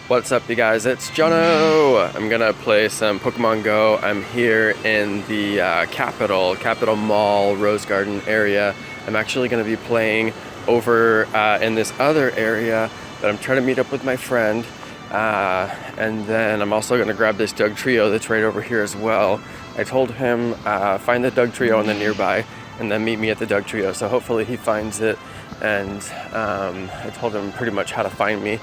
What's up, you guys? It's Jonno. I'm gonna play some Pokemon Go. I'm here in the Capitol Mall, Rose Garden area. I'm actually gonna be playing over in this other area, but I'm trying to meet up with my friend. And then I'm also gonna grab this Dugtrio that's right over here as well. I told him find the Dugtrio and then nearby, and then meet me at the Dugtrio. So hopefully he finds it. And I told him pretty much how to find me.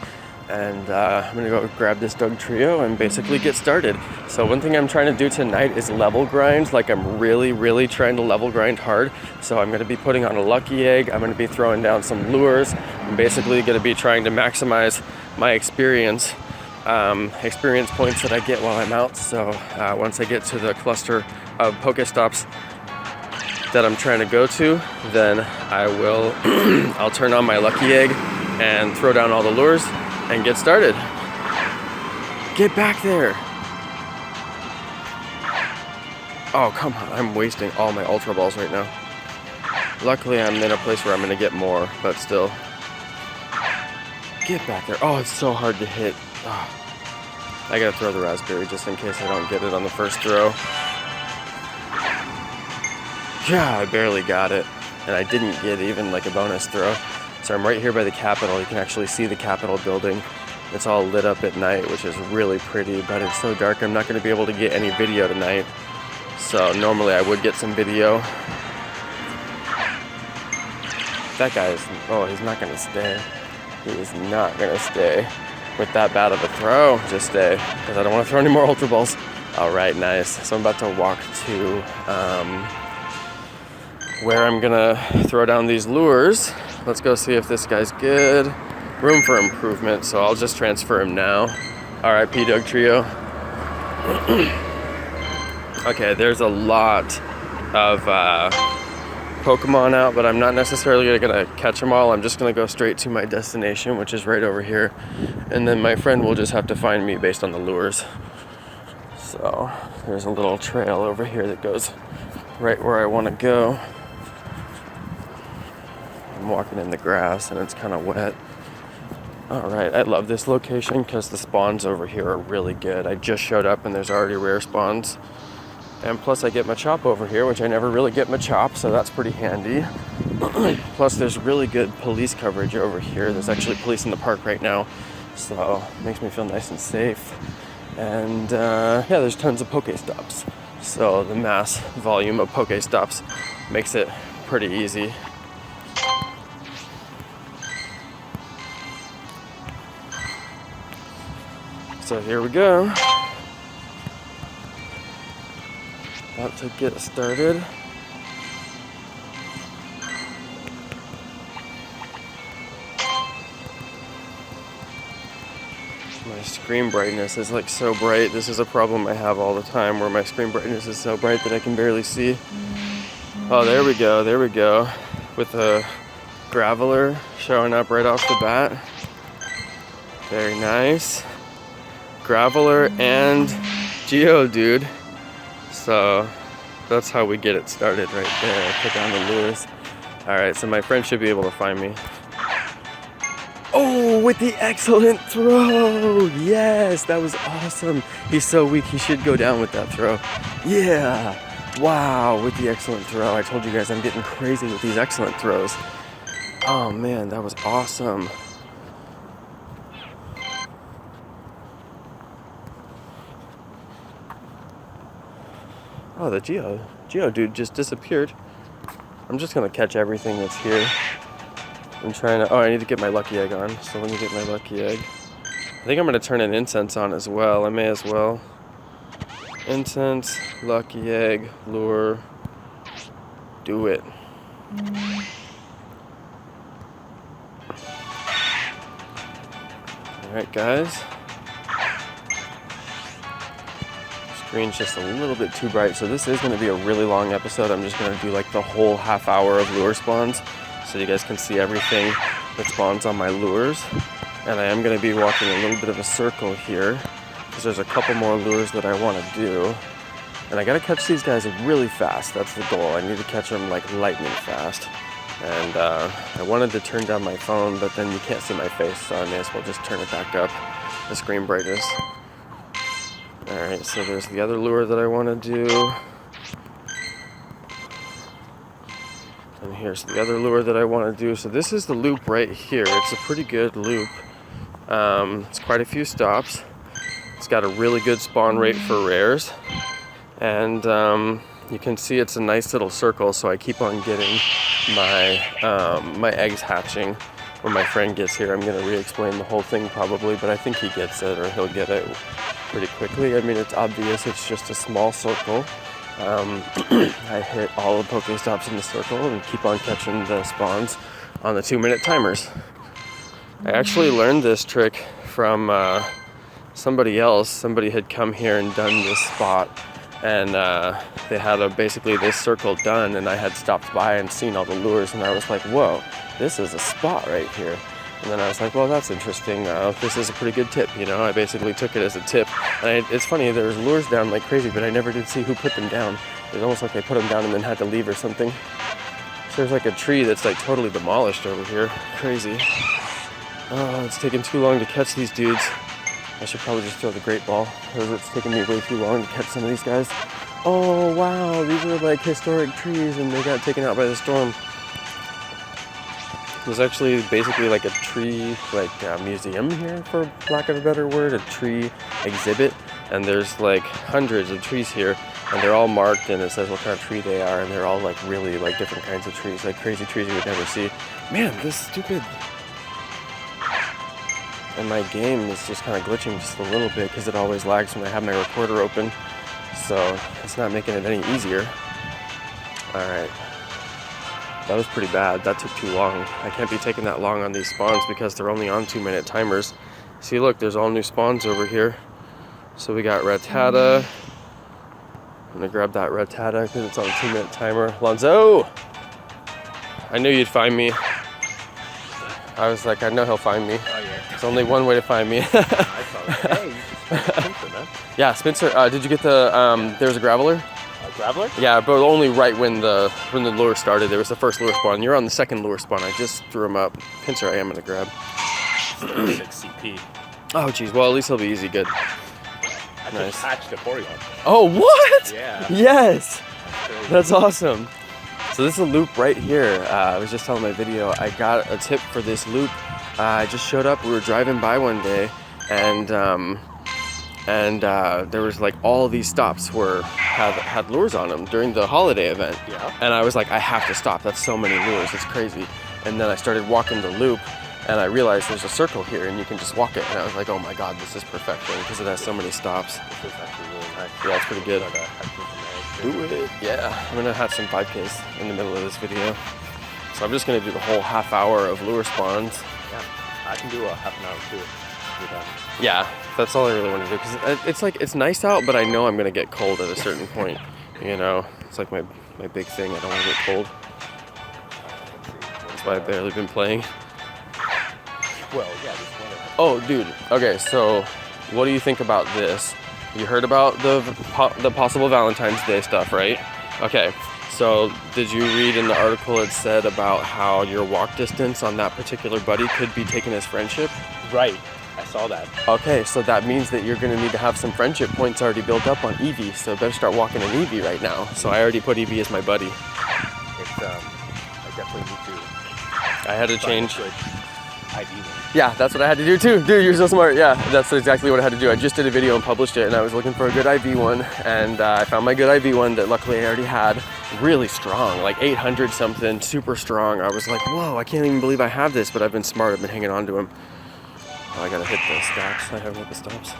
And I'm gonna go grab this Dugtrio and basically get started. So one thing I'm trying to do tonight is level grind. Like, I'm really trying to level grind hard. So I'm gonna be putting on a lucky egg. I'm gonna be throwing down some lures. I'm basically gonna be trying to maximize my experience points that I get while I'm out. So once I get to the cluster of pokestops that I'm trying to go to, then I will I'll turn on my lucky egg and throw down all the lures and get started. Get back there. Oh, come on. I'm wasting all my Ultra Balls right now. Luckily, I'm in a place where I'm going to get more, but still. Get back there. Oh, it's so hard to hit. Oh. I got to throw the raspberry just in case I don't get it on the first throw. Yeah, I barely got it. And I didn't get even like a bonus throw. So I'm right here by the Capitol. You can actually see the Capitol building. It's all lit up at night, which is really pretty, but it's so dark I'm not going to be able to get any video tonight. So normally I would get some video. That guy is, oh, he's not going to stay. He is not going to stay with that bad of a throw. Just stay, because I don't want to throw any more Ultra Balls. All right, nice. So I'm about to walk to where I'm going to throw down these lures. Let's go see if this guy's good. Room for improvement, so I'll just transfer him now. R.I.P. Dugtrio. Okay, there's a lot of Pokemon out, but I'm not necessarily gonna catch them all. I'm just gonna go straight to my destination, which is right over here. And then my friend will just have to find me based on the lures. So there's a little trail over here that goes right where I want to go. I'm walking in the grass and it's kind of wet. Alright, I love this location because the spawns over here are really good. I just showed up and there's already rare spawns. And plus I get Machop over here, which I never really get Machop, so that's pretty handy. Plus there's really good police coverage over here. There's actually police in the park right now, so it makes me feel nice and safe. And yeah, there's tons of pokestops. So the mass volume of pokestops makes it pretty easy. So here we go. About to get started. My screen brightness is like so bright. This is a problem I have all the time, where my screen brightness is so bright that I can barely see. Oh, there we go, there we go. With a Graveler showing up right off the bat. Very nice. Graveler and Geodude. So that's how we get it started right there. Put down the lures. Alright, so my friend should be able to find me. Oh, with the excellent throw! Yes, that was awesome. He's so weak, he should go down with that throw. Yeah! Wow, with the excellent throw. I told you guys I'm getting crazy with these excellent throws. Oh man, that was awesome. Oh, the Geodude just disappeared. I'm just gonna catch everything that's here. I'm trying to, oh, I need to get my lucky egg on, so let me get my lucky egg. I think I'm gonna turn an incense on as well. I may as well. Incense, lucky egg, lure, do it. Alright guys. Screen's just a little bit too bright, so this is going to be a really long episode. I'm just going to do like the whole half hour of lure spawns so you guys can see everything that spawns on my lures. And I am going to be walking a little bit of a circle here because there's a couple more lures that I want to do. And I got to catch these guys really fast. That's the goal. I need to catch them like lightning fast. And I wanted to turn down my phone, but then you can't see my face, so I may as well just turn it back up, the screen brightness. Alright, so there's the other lure that I want to do. And here's the other lure that I want to do. So this is the loop right here. It's a pretty good loop. It's quite a few stops. It's got a really good spawn rate for rares. And you can see it's a nice little circle, so I keep on getting my eggs hatching. When my friend gets here, I'm going to re-explain the whole thing probably, but I think he gets it, or he'll get it pretty quickly. I mean, it's obvious, it's just a small circle. I hit all the pokestops in the circle and keep on catching the spawns on the 2-minute timers. I actually learned this trick from somebody else. Somebody had come here and done this spot, and they had basically this circle done, and I had stopped by and seen all the lures, and I was like, whoa, this is a spot right here. And then I was like, well, that's interesting. This is a pretty good tip, you know. I basically took it as a tip. And it's funny, there's lures down like crazy, but I never did see who put them down. It was almost like they put them down and then had to leave or something. So there's like a tree that's like totally demolished over here. Crazy. Oh, it's taking too long to catch these dudes. I should probably just throw the great ball, because it's taking me way too long to catch some of these guys. Oh, wow, these are like historic trees and they got taken out by the storm. There's actually basically like a tree, like museum here, for lack of a better word, a tree exhibit, and there's like hundreds of trees here, and they're all marked, and it says what kind of tree they are, and they're all like really like different kinds of trees, like crazy trees you would never see. Man, this is stupid. And my game is just kind of glitching just a little bit because it always lags when I have my recorder open, so it's not making it any easier. All right. That was pretty bad. That took too long. I can't be taking that long on these spawns because they're only on 2-minute timers. See, look, there's all new spawns over here. So we got Rattata. I'm gonna grab that Rattata because it's on a 2-minute timer. Alonso! I knew you'd find me. I was like, I know he'll find me. Oh, yeah. There's only one way to find me. I saw that. Hey, you just Spencer, man. Yeah, Spencer, did you get the, there's a Graveler? Graveler? Yeah, but only right when the lure started. It was the first lure spawn. You're on the second lure spawn. I just threw him up. Pincer I am gonna grab. 6 CP. Oh geez, well at least he'll be easy good. I Nice. just hatched a Porygon. Oh what? Yeah. Yes! That's awesome. So this is a loop right here. I was just telling my video, I got a tip for this loop. I just showed up, we were driving by one day, and there was like all these stops had lures on them during the holiday event. Yeah. And I was like, I have to stop. That's so many lures. It's crazy. And then I started walking the loop, and I realized there's a circle here, and you can just walk it. And I was like, oh my god, this is perfection because it has so many stops. This is actually really nice. Yeah, it's pretty good. Like a Do it. Yeah, I'm gonna have some 5Ks in the middle of this video. So I'm just gonna do the whole half hour of lure spawns. Yeah, I can do a half an hour too. Yeah, that's all I really want to do, because it's like, it's nice out, but I know I'm gonna get cold at a certain point, you know. It's like my big thing. I don't want to get cold. That's why I've barely been playing. Well, yeah, this one. Oh, dude. Okay, so what do you think about this? You heard about the possible Valentine's Day stuff, right? Okay, so did you read in the article it said about how your walk distance on that particular buddy could be taken as friendship? Right. I saw that. Okay, so that means that you're going to need to have some friendship points already built up on Eevee, so I better start walking an Eevee right now. So I already put Eevee as my buddy. I definitely need to. I had to change. ID one. Yeah, that's what I had to do too. Dude, you're so smart. Yeah, that's exactly what I had to do. I just did a video and published it, and I was looking for a good IV one, and I found my good IV one that luckily I already had. Really strong, like 800 something, super strong. I was like, whoa, I can't even believe I have this, but I've been smart. I've been hanging on to him. Oh, I gotta hit the stops. I haven't hit the stops.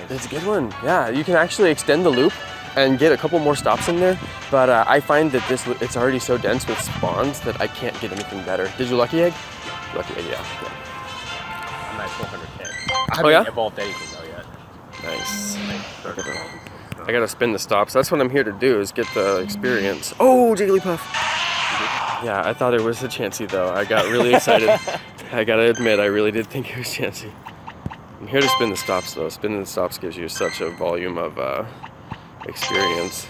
It's a good one. Yeah, you can actually extend the loop and get a couple more stops in there, but I find that it's already so dense with spawns that I can't get anything better. Did you lucky egg? Yeah. Lucky egg, yeah. I'm at 400K. Oh, I haven't yeah? evolved anything though yet. Nice. I gotta spin the stops. That's what I'm here to do, is get the experience. Oh, Jigglypuff. Yeah, I thought it was a Chansey though. I got really excited. I gotta admit, I really did think it was Chansey. I'm here to spin the stops though. Spinning the stops gives you such a volume of experience.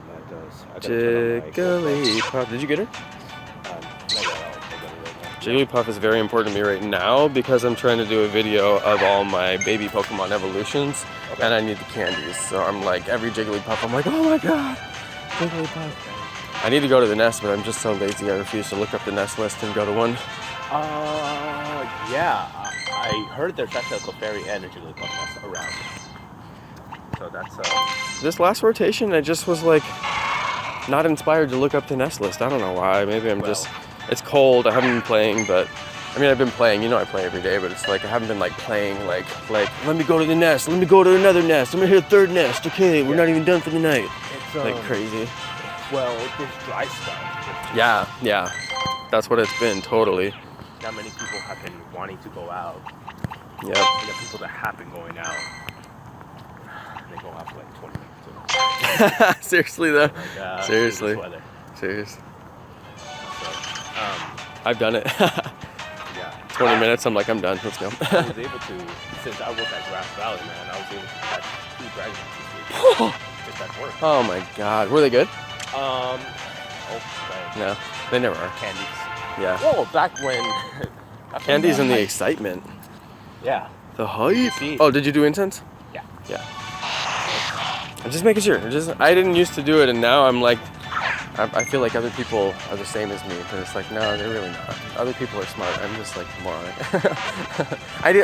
That does. I gotta turn on my GoPro. Jigglypuff. Did you get her? Not yet, I'll get it right now. Jigglypuff is very important to me right now because I'm trying to do a video of all my baby Pokemon evolutions, Okay. and I need the candies. So I'm like, every Jigglypuff, I'm like, oh my god, Jigglypuff. I need to go to the nest, but I'm just so lazy. I refuse to look up the nest list and go to one. Yeah. I heard there's actually a Clefairy and a Jigglypuff nest around. So that's This last rotation, I just was like, not inspired to look up the nest list. I don't know why. Maybe I'm just, it's cold. I haven't been playing, but I mean, I've been playing. You know, I play every day, but it's like I haven't been like playing like let me go to the nest. Let me go to another nest. I'm gonna hit a third nest. Okay, we're not even done for the night. it's Like crazy. Well, this dry spell. Yeah. That's what it's been, totally. Not many people have been wanting to go out. Yep. And the people that have been going out, they go out for like 20 minutes. Seriously though. Like, Seriously. this weather. Serious. So, I've done it. yeah. 20 minutes, I'm like, I'm done. Let's go. I was able to, since I work at Grass Valley, man, I was able to catch 2 dragons this week. Just at work. Oh my god. Were they good? Right. No. They never are. Candies. Yeah. Whoa, back when... Candies and the excitement. Yeah. The hype. See. Oh, did you do incense? Yeah. Yeah. I'm just making sure. I didn't used to do it, and now I'm like, I feel like other people are the same as me, but it's like, no, they're really not. Other people are smart. I'm just like moronic.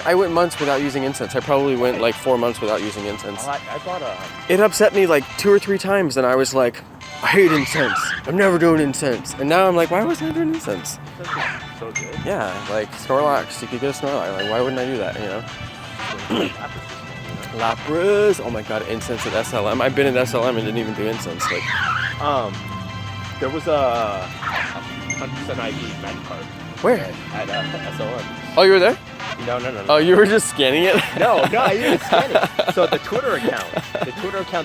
I went months without using incense. I probably went like 4 months without using incense. I bought a... It upset me like 2 or 3 times, and I was like, I hate incense. I'm never doing incense. And now I'm like, why wasn't I doing incense? So good. Yeah, like Snorlax. You could get a Snorlax. Like, why wouldn't I do that? You know. Lapras. Oh my god, incense at SLM. I've been at SLM and didn't even do incense. Like, there was a 100% ID magic card where? at SLM. Oh, you were there? No. Oh, you were just scanning it? No, I didn't scan it. So the Twitter account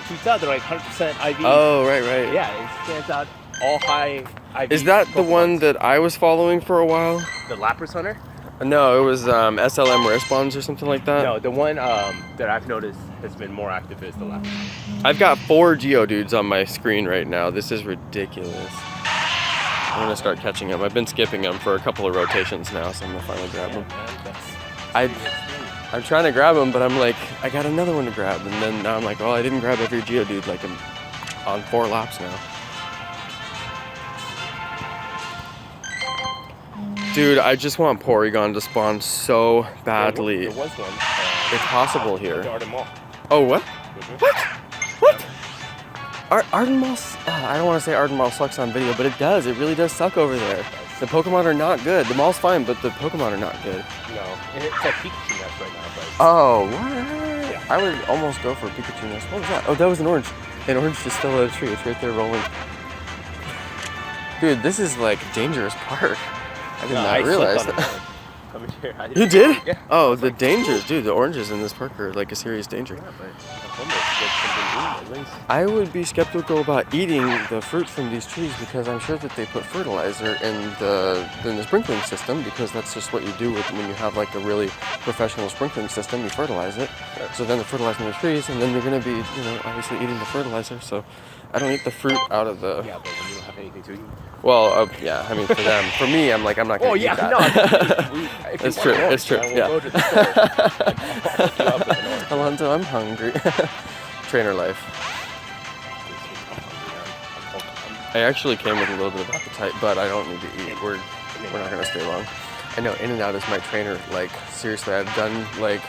tweets out, they're like 100% IV. Oh, right. Yeah, it scans out all high IV. Is that the Pokemons. one that I was following for a while? The Lapras Hunter? No, it was SLM Response or something like that. No, the one that I've noticed has been more active is the Lapras. I've got 4 Geodudes on my screen right now. This is ridiculous. I'm gonna start catching them. I've been skipping them for a couple of rotations now, so I'm gonna finally grab them. I'm trying to grab them, but I'm like, I got another one to grab, and then now I'm like, oh, I didn't grab every Geodude. Like, I'm on 4 laps now. Dude, I just want Porygon to spawn so badly. There was one. It's possible here. The Arden Mall. Oh, what? Mm-hmm. What? Arden Mall, I don't want to say Arden Mall sucks on video, but it does. It really does suck over there. The Pokemon are not good. The mall's fine, but the Pokemon are not good. No, it's a Pikachu nest right now, but... Oh, what? Yeah. I would almost go for a Pikachu nest. What was that? Oh, that was an orange. An orange just fell out of a tree. It's right there rolling. Dude, this is like a dangerous park. I did not realize that. Coming here. You did? Yeah. Oh, the dangers, dude. The oranges in this park are like a serious danger. Yeah, but at least. I would be skeptical about eating the fruit from these trees because I'm sure that they put fertilizer in the sprinkling system, because that's just what you do when you have like a really professional sprinkling system. You fertilize it, so then they're fertilizing the trees, and then you're gonna be, obviously eating the fertilizer. So I don't eat the fruit out of the. Yeah, but when you don't have anything to eat. Well, yeah, I mean for them. For me, I'm like, I'm not gonna eat that. It's true. It's true. Yeah. We'll go to the store. Alonso, I'm hungry. Trainer life. I actually came with a little bit of appetite, but I don't need to eat. We're not gonna stay long. I know In-N-Out is my trainer. Like seriously, I've done like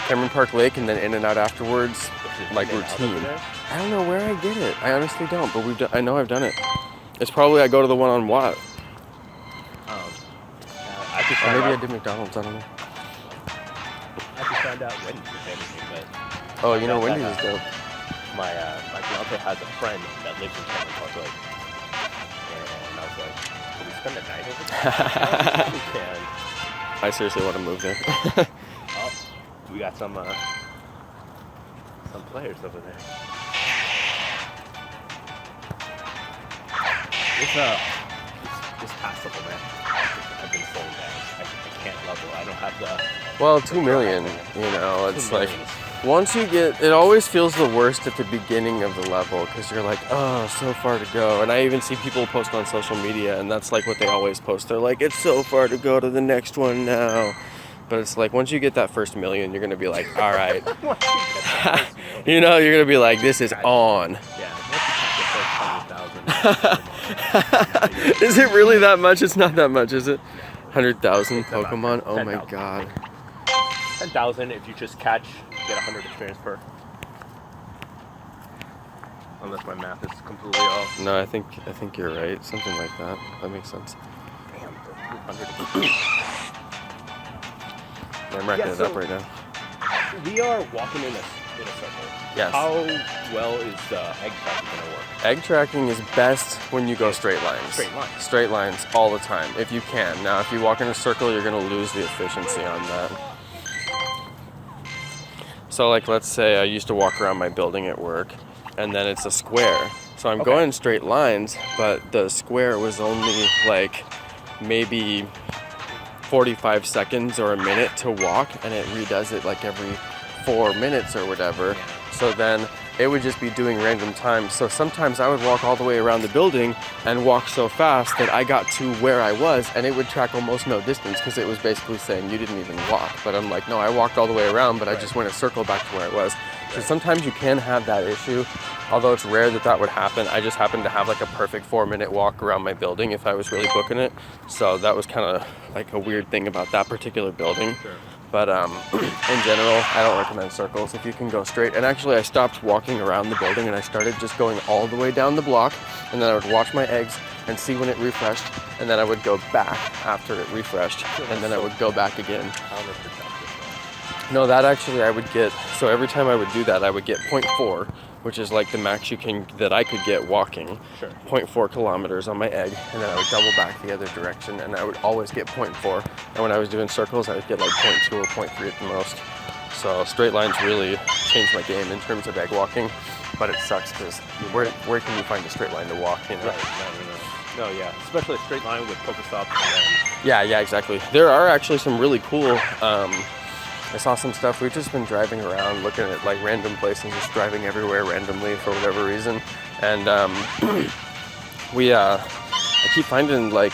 Cameron Park Lake and then In-N-Out afterwards, like routine. I don't know where I get it. I honestly don't, but I know I've done it. It's probably I go to the one on Watt. Or maybe I did McDonald's. I don't know. I just found out Wendy's if anything, but. Oh, Wendy's is dope. My fiance has a friend that lives in Cameron Park Lake, and I was like, "Can we spend the night over there?" We can. I seriously want to move there. Oh, we got some players over there. It's passable, man. I've been sold that. I can't level. I don't have the. Well, 2 million. It's like. Once you get, it always feels the worst at the beginning of the level because you're like, oh, so far to go. And I even see people post on social media, and that's like what they always post. They're like, it's so far to go to the next one now. But it's like, once you get that first million, you're gonna be like, all right. You know, you're gonna be like, this is on. Yeah, once you get the first 100,000. Is it really that much? It's not that much, is it? 100,000 It's about Pokemon? Oh my 10,000. god. 10,000 if you just catch, you get 100 experience per. Unless my math is completely off. No, I think you're right. Something like that. That makes sense. Damn, 200. Yeah, I'm racking it up right now. We are walking in a circle. Yes. How well is egg tracking going to work? Egg tracking is best when you go straight lines. Straight lines. Straight lines all the time, if you can. Now, if you walk in a circle, you're going to lose the efficiency on that. So, like, let's say I used to walk around my building at work, and then it's a square. So I'm going straight lines, but the square was only, like, maybe 45 seconds or a minute to walk, and it redoes it, like, every 4 minutes or whatever. So then it would just be doing random times. So sometimes I would walk all the way around the building and walk so fast that I got to where I was, and it would track almost no distance because it was basically saying you didn't even walk. But I'm like, no, I walked all the way around, but I just went a circle back to where I was. So sometimes you can have that issue, although it's rare that that would happen. I just happened to have like a perfect 4-minute walk around my building if I was really booking it. So that was kind of like a weird thing about that particular building. Sure. But in general, I don't recommend circles if you can go straight. And actually, I stopped walking around the building and I started just going all the way down the block. And then I would watch my eggs and see when it refreshed. And then I would go back after it refreshed. And then I would go back again. No, that actually I would get, so every time I would do that, I would get 0.4, which is like the max that I could get walking. Sure. 0.4 kilometers on my egg, and then I would double back the other direction, and I would always get 0.4. And when I was doing circles, I would get like 0.2 or 0.3 at the most. So straight lines really changed my game in terms of egg walking, but it sucks because where can you find a straight line to walk, you know? Right, no, yeah, especially a straight line with pokestops. Yeah, exactly. There are actually some really cool, I saw some stuff. We've just been driving around looking at like random places, just driving everywhere randomly for whatever reason. And I keep finding like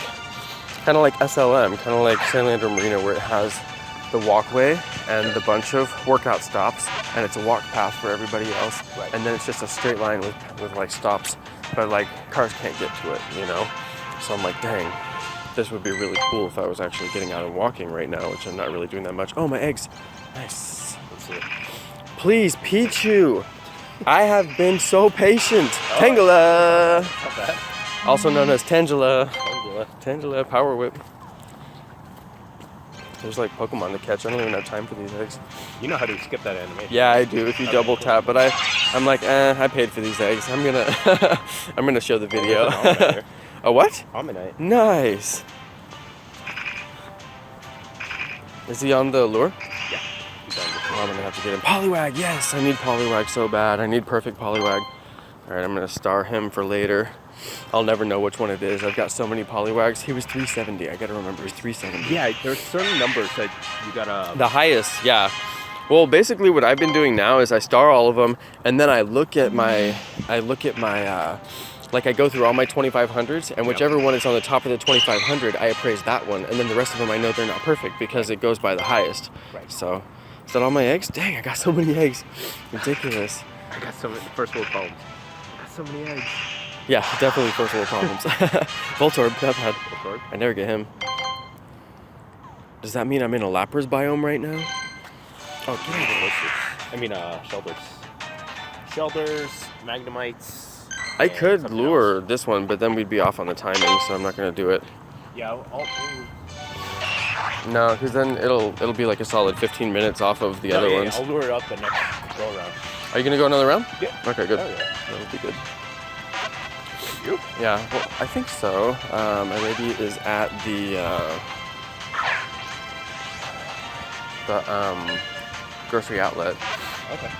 kind of like SLM, kind of like San Leandro Marina, where it has the walkway and the bunch of workout stops, and it's a walk path for everybody else. Right. And then it's just a straight line with like stops, but like cars can't get to it, you know? So I'm like, dang, this would be really cool if I was actually getting out and walking right now, which I'm not really doing that much. Oh, my eggs. Nice. Let's see it. Please, Pichu. I have been so patient. Tangela. Not bad. Also known as Tangela. Tangela. Tangela, Power Whip. There's like Pokemon to catch. I don't even have time for these eggs. You know how to skip that animation. Yeah, I do. If you double tap, but I'm like, I paid for these eggs. I'm gonna show the video. A what? Almanite. Nice. Is he on the lure? Yeah. He's on the Oh, I'm gonna have to get him. Poliwag, yes! I need Poliwag so bad. I need perfect Poliwag. Alright, I'm gonna star him for later. I'll never know which one it is. I've got so many Poliwags. He was 370. I gotta remember, he's 370. Yeah, there's certain numbers that you gotta... The highest, yeah. Well, basically what I've been doing now is I star all of them, and then I look at my, like I go through all my 2500s, and whichever one is on the top of the 2500, I appraise that one, and then the rest of them I know they're not perfect because it goes by the highest. Right. So, is that all my eggs? Dang, I got so many eggs. Ridiculous. I got so many first world problems. I got so many eggs. Yeah, definitely first world problems. Voltorb, not bad. Voltorb? I never get him. Does that mean I'm in a Lapras biome right now? Oh, I mean, Shelders. Shelders, Magnemites. I could lure this one, but then we'd be off on the timing, so I'm not gonna do it. Yeah, No, because then it'll be like a solid 15 minutes off of the other ones. I'll lure it up the next go around. Are you gonna go another round? Yeah. Okay, good. Oh, yeah. That'll be good. You? Yeah, well, I think so. My lady is at the grocery outlet. Okay.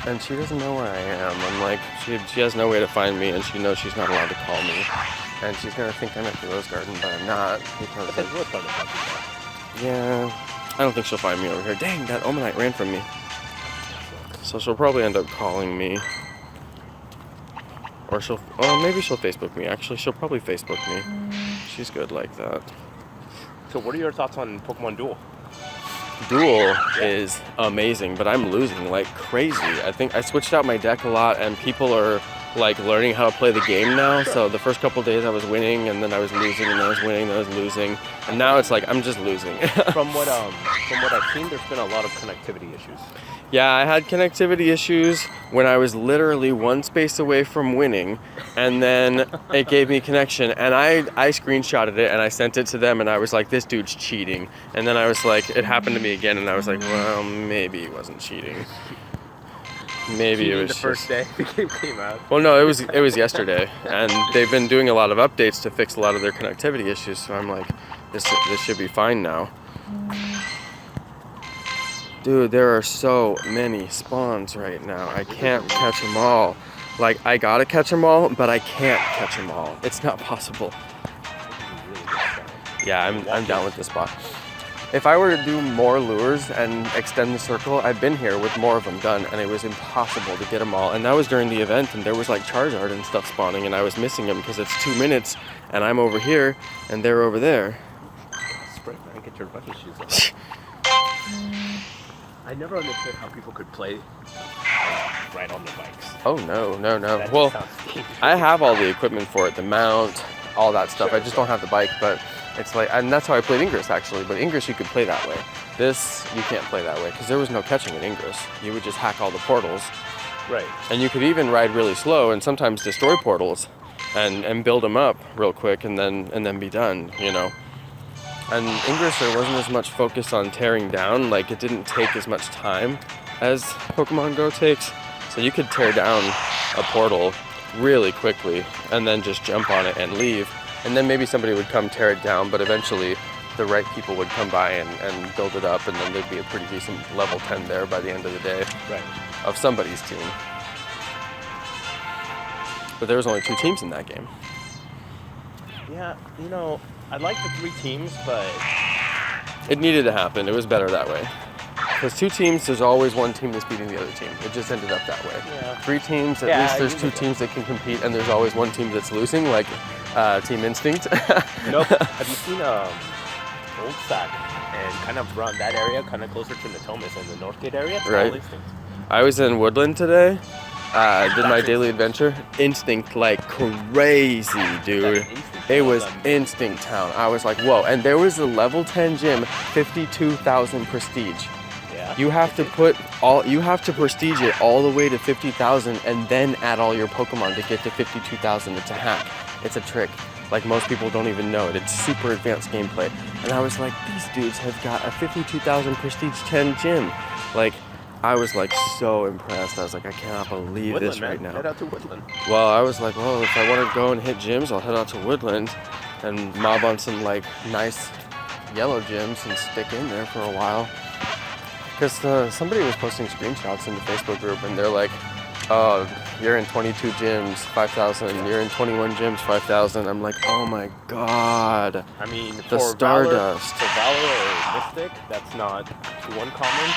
And she doesn't know where I am. I'm like, she has no way to find me, and she knows she's not allowed to call me. And she's gonna think I'm at the Rose Garden, but I'm not, because But what's on the top? yeah, I don't think she'll find me over here. Dang, that Omanite ran from me. So she'll probably end up calling me. Or maybe she'll Facebook me. Actually, she'll probably Facebook me. She's good like that. So what are your thoughts on Pokemon Duel? Duel is amazing, but I'm losing like crazy. I think I switched out my deck a lot, and people are like learning how to play the game now. So the first couple days I was winning, and then I was losing, and then I was winning, and then I was losing, and now it's like I'm just losing. From what I've seen, there's been a lot of connectivity issues. Yeah, I had connectivity issues when I was literally one space away from winning, and then it gave me connection, and I screenshotted it and I sent it to them, and I was like, this dude's cheating. And then I was like, it happened to me again, and I was like, well, maybe he wasn't cheating. Maybe it was the first day the game came out. Well, no, it was yesterday, and they've been doing a lot of updates to fix a lot of their connectivity issues. So I'm like, this should be fine now. Dude, there are so many spawns right now. I can't catch them all. Like, I gotta catch them all, but I can't catch them all. It's not possible. Yeah, I'm down with this spot. If I were to do more lures and extend the circle, I've been here with more of them done, and it was impossible to get them all. And that was during the event, and there was like Charizard and stuff spawning, and I was missing them because it's 2 minutes, and I'm over here, and they're over there. Sprint, man, get your running shoes on. I never understood how people could play ride on their bikes. Oh, no. That Well, sounds dangerous. I have all the equipment for it, the mount, all that stuff. I just don't have the bike, but it's like, and that's how I played Ingress actually, but Ingress you could play that way. This, you can't play that way, because there was no catching in Ingress. You would just hack all the portals. Right. And you could even ride really slow and sometimes destroy portals and build them up real quick and then be done, you know. And Ingress, there wasn't as much focus on tearing down, like it didn't take as much time as Pokemon Go takes. So you could tear down a portal really quickly and then just jump on it and leave. And then maybe somebody would come tear it down, but eventually the right people would come by and build it up, and then there'd be a pretty decent level 10 there by the end of the day. Right. Of somebody's team. But there was only 2 teams in that game. Yeah, you know, I like the 3 teams, but It needed to happen. It was better that way. Because 2 teams, there's always one team that's beating the other team. It just ended up that way. Yeah. 3 teams, at least there's 2 teams that can compete, and there's always one team that's losing, like Team Instinct. Nope. Have you seen Old Sac and kind of around that area, kind of closer to Natomas and the Northgate area? It's Right. all Instinct. I was in Woodland today. Did my daily adventure. Instinct like crazy, dude. It was Instinct Town. I was like, whoa. And there was a level 10 gym, 52,000 prestige. Yeah. You have to prestige it all the way to 50,000 and then add all your Pokemon to get to 52,000. It's a hack. It's a trick. Like, most people don't even know it. It's super advanced gameplay. And I was like, these dudes have got a 52,000 prestige 10 gym. Like, I was like so impressed. I was like, I cannot believe Woodland, this right man. now. Head out to Woodland. Well, I was like, well, if I want to go and hit gyms, I'll head out to Woodland and mob on some like nice yellow gyms and stick in there for a while. Because somebody was posting screenshots in the Facebook group, and they're like, oh, you're in 22 gyms, 5,000. You're in 21 gyms, 5,000. I'm like, oh my god. I mean, The for Stardust. For Valor or Mystic, that's not too uncommon.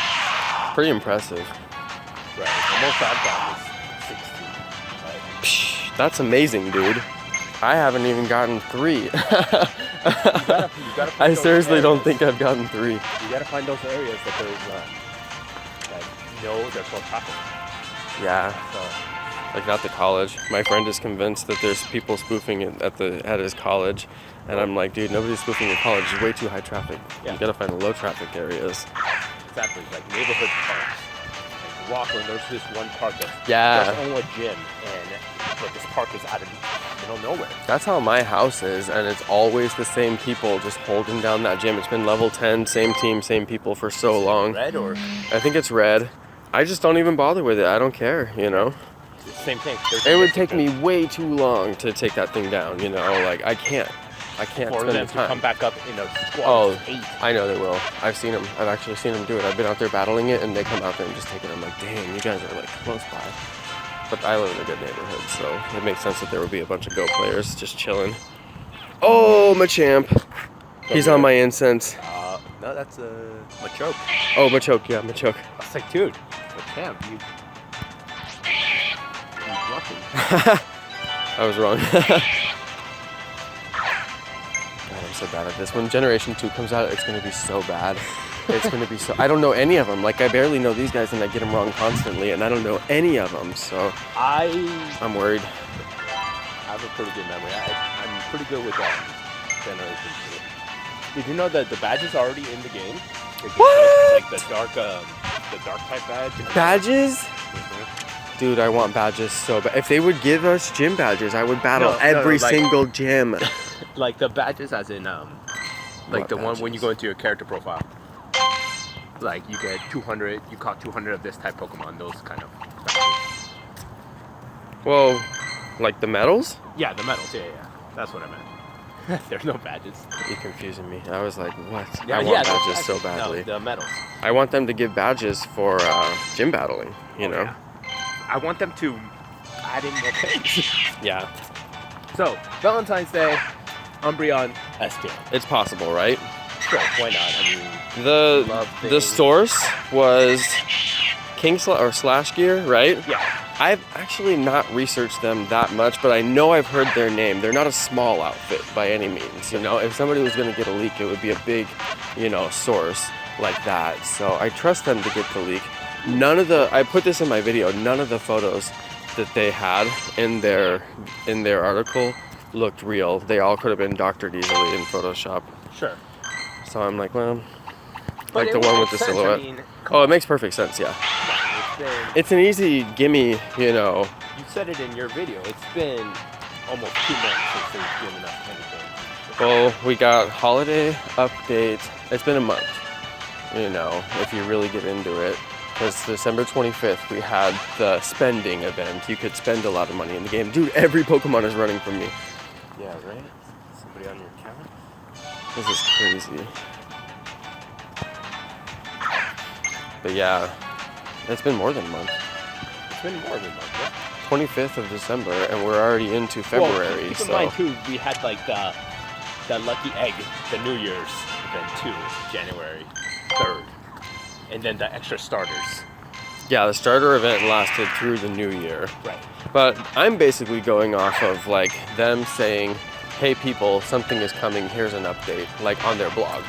Pretty impressive. Right. The most I've gotten is 16. Right? Psh, that's amazing, dude. I haven't even gotten 3. You gotta find I those seriously don't areas. think I've gotten 3. You gotta find those areas that there's no traffic. Yeah. So, Like at the college. My friend is convinced that there's people spoofing it at his college. And I'm like, dude, nobody's spoofing your college. It's way too high traffic. Yeah. You gotta find the low traffic areas. exactly, like neighborhood parks. Like Rockland, there's this one park that's Yeah. just only a gym, but this park is out of the middle of nowhere. That's how my house is, and it's always the same people just holding down that gym. It's been level 10, same team, same people for so long. Red or I think it's red. I just don't even bother with it. I don't care, you know? same thing. It would take me way too long to take that thing down, you know? Like, I can't for spend them the to come time. back up in a squad Oh, of 8. I know they will. I've seen them. I've actually seen them do it. I've been out there battling it, and they come out there and just take it. I'm like, dang, you guys are like close by. But I live in a good neighborhood, so it makes sense that there would be a bunch of Go players just chilling. Oh, Machamp. He's on my incense. No, that's a Machoke. Oh, Machoke. Yeah, Machoke. I was like, dude, Damn, you bluffing. I was wrong. God, I'm so bad at this. When Generation 2 comes out, it's going to be so bad. It's going to be so... I don't know any of them. Like, I barely know these guys, and I get them wrong constantly, and I don't know any of them, so... I'm worried. I have a pretty good memory. I'm pretty good with Generation 2. Did you know that the badge is already in the game? What? Like the dark type badge. Badges? Mhm. Dude, I want badges so bad. If they would give us gym badges, I would battle No, every like- single gym. Like the badges as in, like What the one when you badges? go into your character profile. Like you get 200, you caught 200 of this type Pokemon, those kind of badges. Well, like the medals? Yeah, the medals, yeah. That's what I meant. There's no badges. You're confusing me. I was like, what? Yeah, I want the badges so badges. badly. No, the medals. I want them to give badges for gym battling, you know? Yeah. I want them to add in more things. Yeah. So, Valentine's Day, Umbreon, S-Tier. It's possible, right? Sure, why not? I mean, The love the things. source was or Slash Gear, right? Yeah. I've actually not researched them that much, but I know I've heard their name. They're not a small outfit by any means. You know, if somebody was going to get a leak, it would be a big, you know, source like that. So I trust them to get the leak. I put this in my video, none of the photos that they had in their article looked real. They all could have been doctored easily in Photoshop. Sure. So I'm like, well, But like it the would one make with the sense. silhouette. I mean, Oh, it makes perfect sense, yeah. it's been, It's an easy gimme, you know. you said it in your video. It's been almost 2 months since they've given us anything. Well, we got holiday update. It's been a month, you know, if you really get into it. Because December 25th, we had the spending event. You could spend a lot of money in the game. Dude, every Pokemon is running from me. Yeah, right? Somebody on your account? This is crazy. But yeah, it's been more than a month. It's been more than a month, yeah. 25th of December, and we're already into February, Well, keep in so... mind too, we had like the lucky egg, the New Year's event too, January 3rd, and then the extra starters. Yeah, the starter event lasted through the new year. Right. But I'm basically going off of like them saying, hey people, something is coming, here's an update, like on their blog.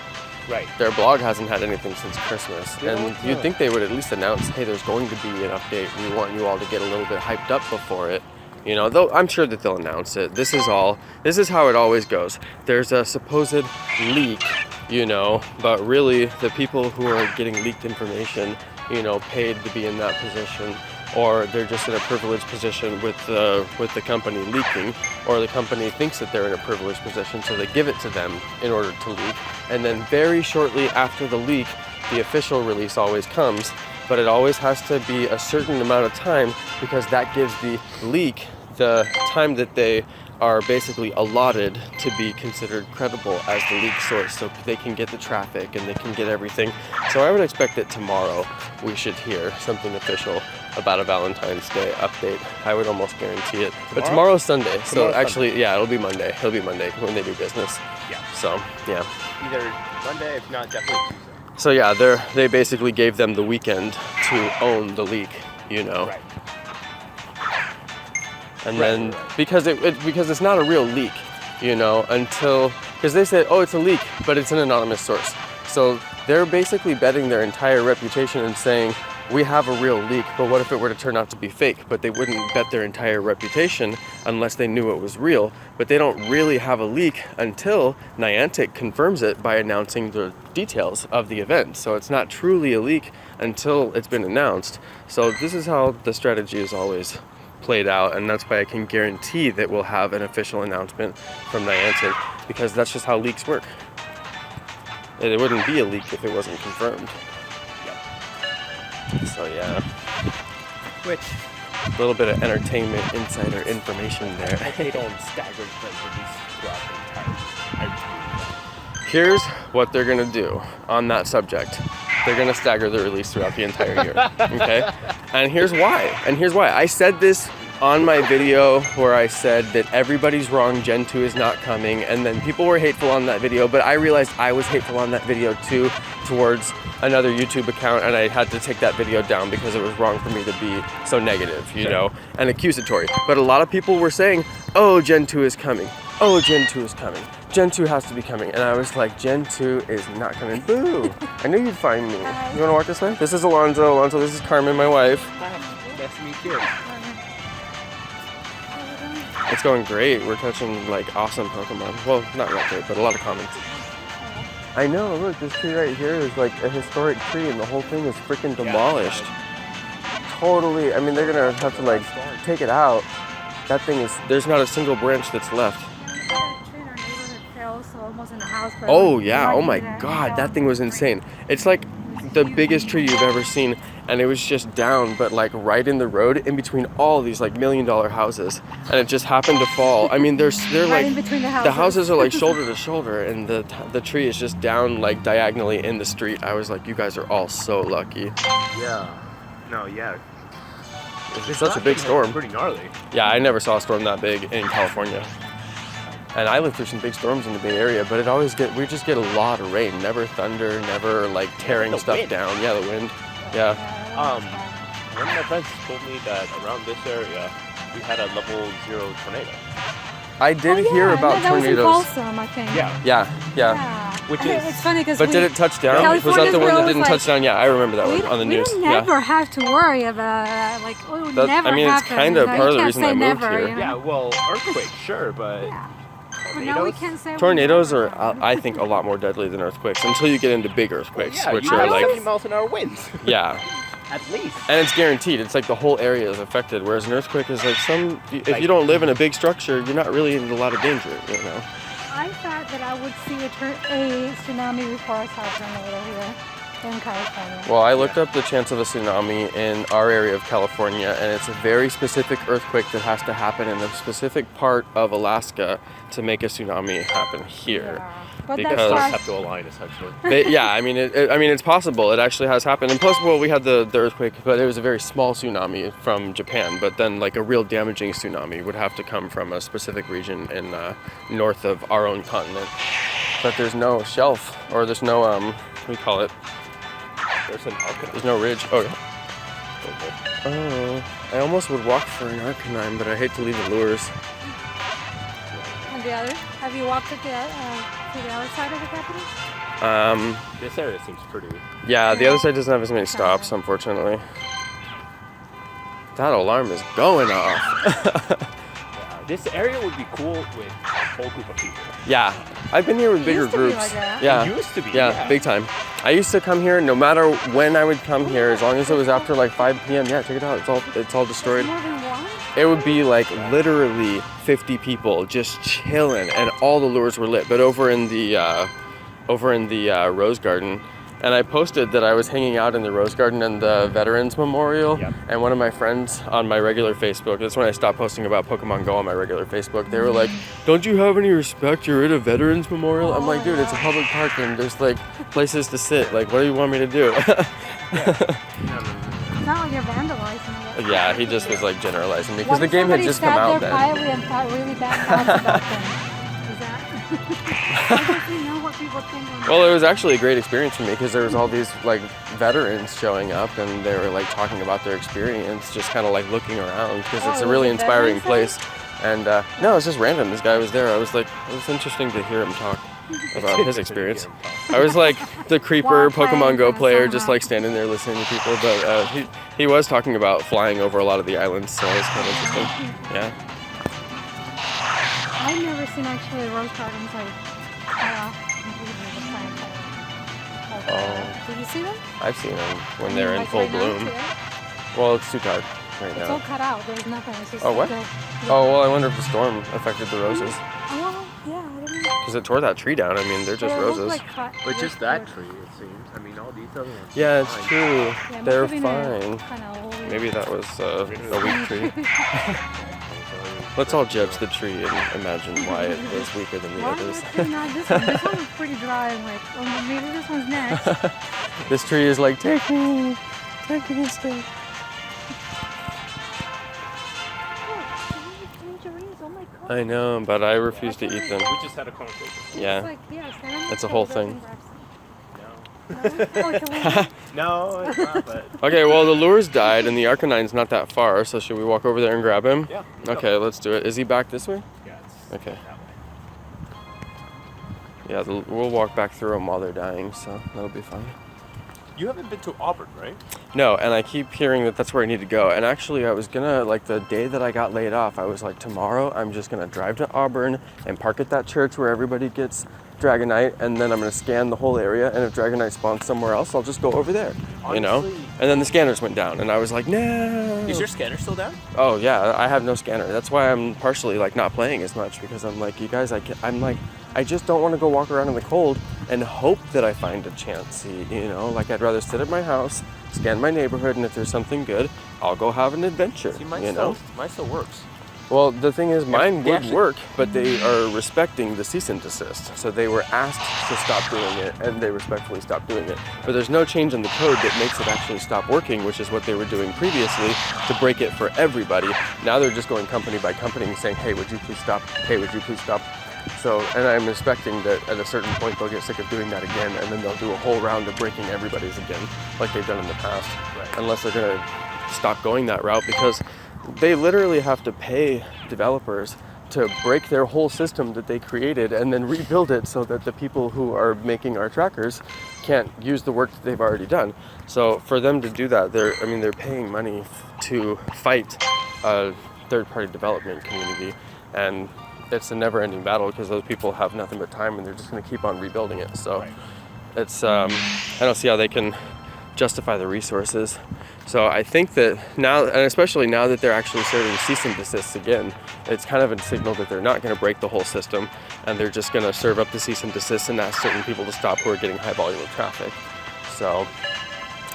Right. Their blog hasn't had anything since Christmas. Yeah, And what's you'd that? think they would at least announce, hey, there's going to be an update. We want you all to get a little bit hyped up before it. You know, though I'm sure that they'll announce it. This is how it always goes. There's a supposed leak, you know, but really the people who are getting leaked information, you know, paid to be in that position, or they're just in a privileged position with the company leaking, or the company thinks that they're in a privileged position, so they give it to them in order to leak. And then very shortly after the leak, the official release always comes, but it always has to be a certain amount of time because that gives the leak the time that they are basically allotted to be considered credible as the leak source, so they can get the traffic and they can get everything. So I would expect that tomorrow we should hear something official about a Valentine's Day update. I would almost guarantee it. But tomorrow's Sunday, so Tomorrow's actually, yeah, it'll be Monday. It'll be Monday when they do business. Yeah. So, yeah. Either Monday, if not definitely Tuesday. So yeah, they basically gave them the weekend to own the leak, you know. Right. And Right, then right. because it's not a real leak, you know, because they said, oh, it's a leak, but it's an anonymous source. So they're basically betting their entire reputation and saying, we have a real leak, but what if it were to turn out to be fake? But they wouldn't bet their entire reputation unless they knew it was real. But they don't really have a leak until Niantic confirms it by announcing the details of the event. So it's not truly a leak until it's been announced. So this is how the strategy is always played out, and that's why I can guarantee that we'll have an official announcement from Niantic, because that's just how leaks work. It wouldn't be a leak if it wasn't confirmed. Yep. So yeah, Which, a little bit of entertainment insider information I there. hope they don't stagger the release throughout the entire. Here's what they're gonna do on that subject. They're gonna stagger the release throughout the entire year, okay? And here's why. I said this on my video where I said that everybody's wrong, Gen 2 is not coming, and then people were hateful on that video, but I realized I was hateful on that video too towards another YouTube account, and I had to take that video down because it was wrong for me to be so negative, you know, and accusatory. But a lot of people were saying, oh, Gen 2 is coming. Oh, Gen 2 is coming. Gen 2 has to be coming. And I was like, Gen 2 is not coming. Boo! I knew you'd find me. Hi. You wanna walk this way? This is Alonso. Alonso, this is Carmen, my wife. Nice to meet you. It's going great. We're catching like awesome Pokemon. Well, not real great, but a lot of comments. I know, look, this tree right here is like a historic tree and the whole thing is freaking demolished. Totally, I mean, they're gonna have to like take it out. That thing is, there's not a single branch that's left. Oh yeah, oh my god, that thing was insane. It's like the biggest tree you've ever seen, and it was just down, but like right in the road in between all these like $1 million houses, and it just happened to fall. I mean, they're right like, in between the the houses are like shoulder to shoulder, and the tree is just down like diagonally in the street. I was like, you guys are all so lucky. Yeah. No, yeah. It's such a big storm. Pretty gnarly. Yeah, I never saw a storm that big in California. And I lived through some big storms in the Bay Area, but we just get a lot of rain. Never thunder, never like tearing stuff wind. down. Yeah, the wind. Yeah. One of my friends told me that around this area we had a level 0 tornado. I did hear about that tornadoes. was in Folsom, I think. Yeah. Which I think is- it's funny because But did it touch down? Was that California's the one that really didn't like- touch down? Yeah, I remember that one on the news. We Yeah. never have to worry about like it would That- never I mean, it's happen. kinda You part of the can't reason say I moved never, here. You know? Yeah, well, earthquake, sure, but Yeah. But now we can't say Tornadoes never. are, I think, a lot more deadly than earthquakes until you get into big earthquakes, yeah, which you are have like, 70 miles an hour winds, yeah. at least. And it's guaranteed. It's like the whole area is affected, whereas an earthquake is like if you don't live in a big structure, you're not really in a lot of danger, you know? I thought that I would see a tsunami before I saw a tornado here in California. Well, I looked up the chance of a tsunami in our area of California, and it's a very specific earthquake that has to happen in a specific part of Alaska to make a tsunami happen here. Yeah. But Because- that's Stars why have to align, essentially. Yeah, I mean, it's possible. It actually has happened. And plus, well, we had the earthquake, but it was a very small tsunami from Japan. But then, like a real damaging tsunami would have to come from a specific region in north of our own continent. But there's no shelf, or there's no what do you call it? There's an Arcanine. There's no ridge. Oh, yeah. Oh, I almost would walk for an Arcanine, but I hate to leave the lures. and the other. Have you walked to the other side of the Capitol? This area seems pretty. Yeah, the other side doesn't have as many stops, unfortunately. That alarm is going off. This area would be cool with a whole group of people. Yeah, I've been here with It bigger used to be groups. like that. Yeah, It used to be. yeah, big time. I used to come here no matter when I would come here, as long as it was after like 5 p.m. Yeah, check it out. It's all destroyed. More than one? It would be like literally 50 people just chilling, and all the lures were lit. But over in the Rose Garden, and I posted that I was hanging out in the Rose Garden and the Veterans Memorial. Yep. And one of my friends on my regular Facebook, that's when I stopped posting about Pokemon Go on my regular Facebook, they were like, "Don't you have any respect? You're at a Veterans Memorial." I'm like, dude, it's a public park and there's like places to sit. Like, what do you want me to do? It's not like you're vandalizing it. Yeah, he just was like generalizing me because What the if game had somebody just come sat out there then. quietly and thought really bad thoughts about them? Is that? I don't really know what people think. Well, it was actually a great experience for me because there was all these like veterans showing up and they were like talking about their experience, just kind of like looking around because it's a was really it inspiring Veterans place. And no, it's just random. This guy was there. I was like, it was interesting to hear him talk about his experience. I was like the creeper While Pokemon playing Go for player, somehow. just like standing there listening to people. But he was talking about flying over a lot of the islands, so it was kind of interesting. Yeah. I've never seen actually rose gardens like completely the plant. Oh. Did you see them? I've seen them when they're in Like full right now, bloom. today? Well, it's too dark right It's all now. cut out. There's nothing. It's just Oh, what? like Oh, well, I wonder if the storm affected the roses. Oh, yeah. I don't know. Because it tore that tree down. I mean, they're just But it looked roses. like cut- But it just looked that like- tree, it seems. I mean, all these other ones. Yeah, it's fine. true. Yeah, They're must have been fine. Kinda old. Maybe that was a weak tree. Let's all judge the tree and imagine why it was weaker than the Why others. is it not this one? This one was pretty dry. I'm like, oh, maybe this one's next. This tree is like, take me instead. I know, but I refuse to eat them. We just had a conversation. Yeah. It's like, yeah, stand It's a whole thing. No. No? Oh, it's a weird. No, it's not, but... Okay, well, the lures died, and the Arcanine's not that far, so should we walk over there and grab him? Yeah. Okay, let's do it. Is he back this way? Yeah, it's Okay. that way. Yeah, we'll walk back through them while they're dying, so that'll be fine. You haven't been to Abra, right? No, and I keep hearing that that's where I need to go. And actually, I was gonna, like, the day that I got laid off, I was like, tomorrow I'm just gonna drive to Auburn and park at that church where everybody gets Dragonite, and then I'm gonna scan the whole area, and if Dragonite spawns somewhere else, I'll just go over there, you know? Honestly- And then the scanners went down, and I was like, no. Is your scanner still down? Oh yeah, I have no scanner. That's why I'm partially like not playing as much, because I'm like, you guys, I'm like, I just don't want to go walk around in the cold and hope that I find a chance. You know, like I'd rather sit at my house, scan my neighborhood, and if there's something good, I'll go have an adventure. See, mine still works. Well, the thing is, mine they would actually- work, but they are respecting the cease and desist. So they were asked to stop doing it, and they respectfully stopped doing it. But there's no change in the code that makes it actually stop working, which is what they were doing previously to break it for everybody. Now they're just going company by company and saying, hey, would you please stop? Hey, would you please stop? So, and I'm expecting that at a certain point they'll get sick of doing that again, and then they'll do a whole round of breaking everybody's again, like they've done in the past. Right. Unless they're gonna stop going that route, because they literally have to pay developers to break their whole system that they created and then rebuild it so that the people who are making our trackers can't use the work that they've already done. So for them to do that, they're paying money to fight a third-party development community, and it's a never-ending battle because those people have nothing but time and they're just going to keep on rebuilding it. So Right. it's I don't see how they can justify the resources. So I think that now, and especially now that they're actually starting cease and desist again, it's kind of a signal that they're not going to break the whole system, and they're just going to serve up the cease and desist and ask certain people to stop who are getting high volume of traffic. So,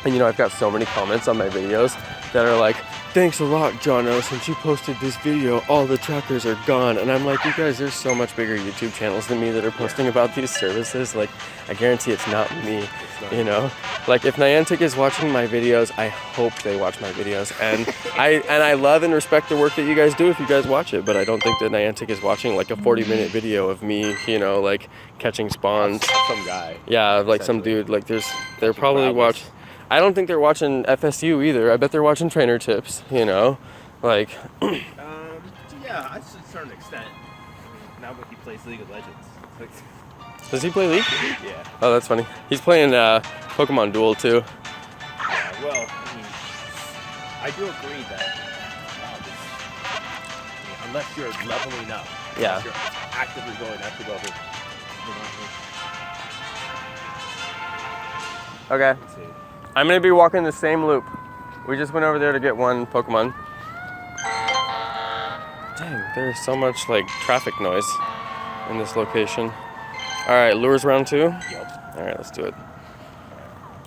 and you know, I've got so many comments on my videos that are like, thanks a lot, Jonno, since you posted this video, all the trackers are gone. And I'm like, you guys, there's so much bigger YouTube channels than me that are posting about these services. Like, I guarantee it's not me, you know? Like, if Niantic is watching my videos, I hope they watch my videos. And I love and respect the work that you guys do if you guys watch it, but I don't think that Niantic is watching like a 40-minute video of me, you know, like catching spawns. Some guy. Yeah, like some dude, like they're probably watching. I don't think they're watching FSU either. I bet they're watching trainer tips, you know? Like, Yeah, to a certain extent. Now when he plays League of Legends. Like, does he play League? yeah. Oh, that's funny. He's playing Pokemon Duel too. Yeah, well, I mean, I do agree that unless you're leveling up, Yeah. unless you're actively going after level, Okay. let's see. I'm gonna be walking the same loop. We just went over there to get one Pokemon. Dang, there's so much like traffic noise in this location. All right, lures round 2. Yep. All right, let's do it.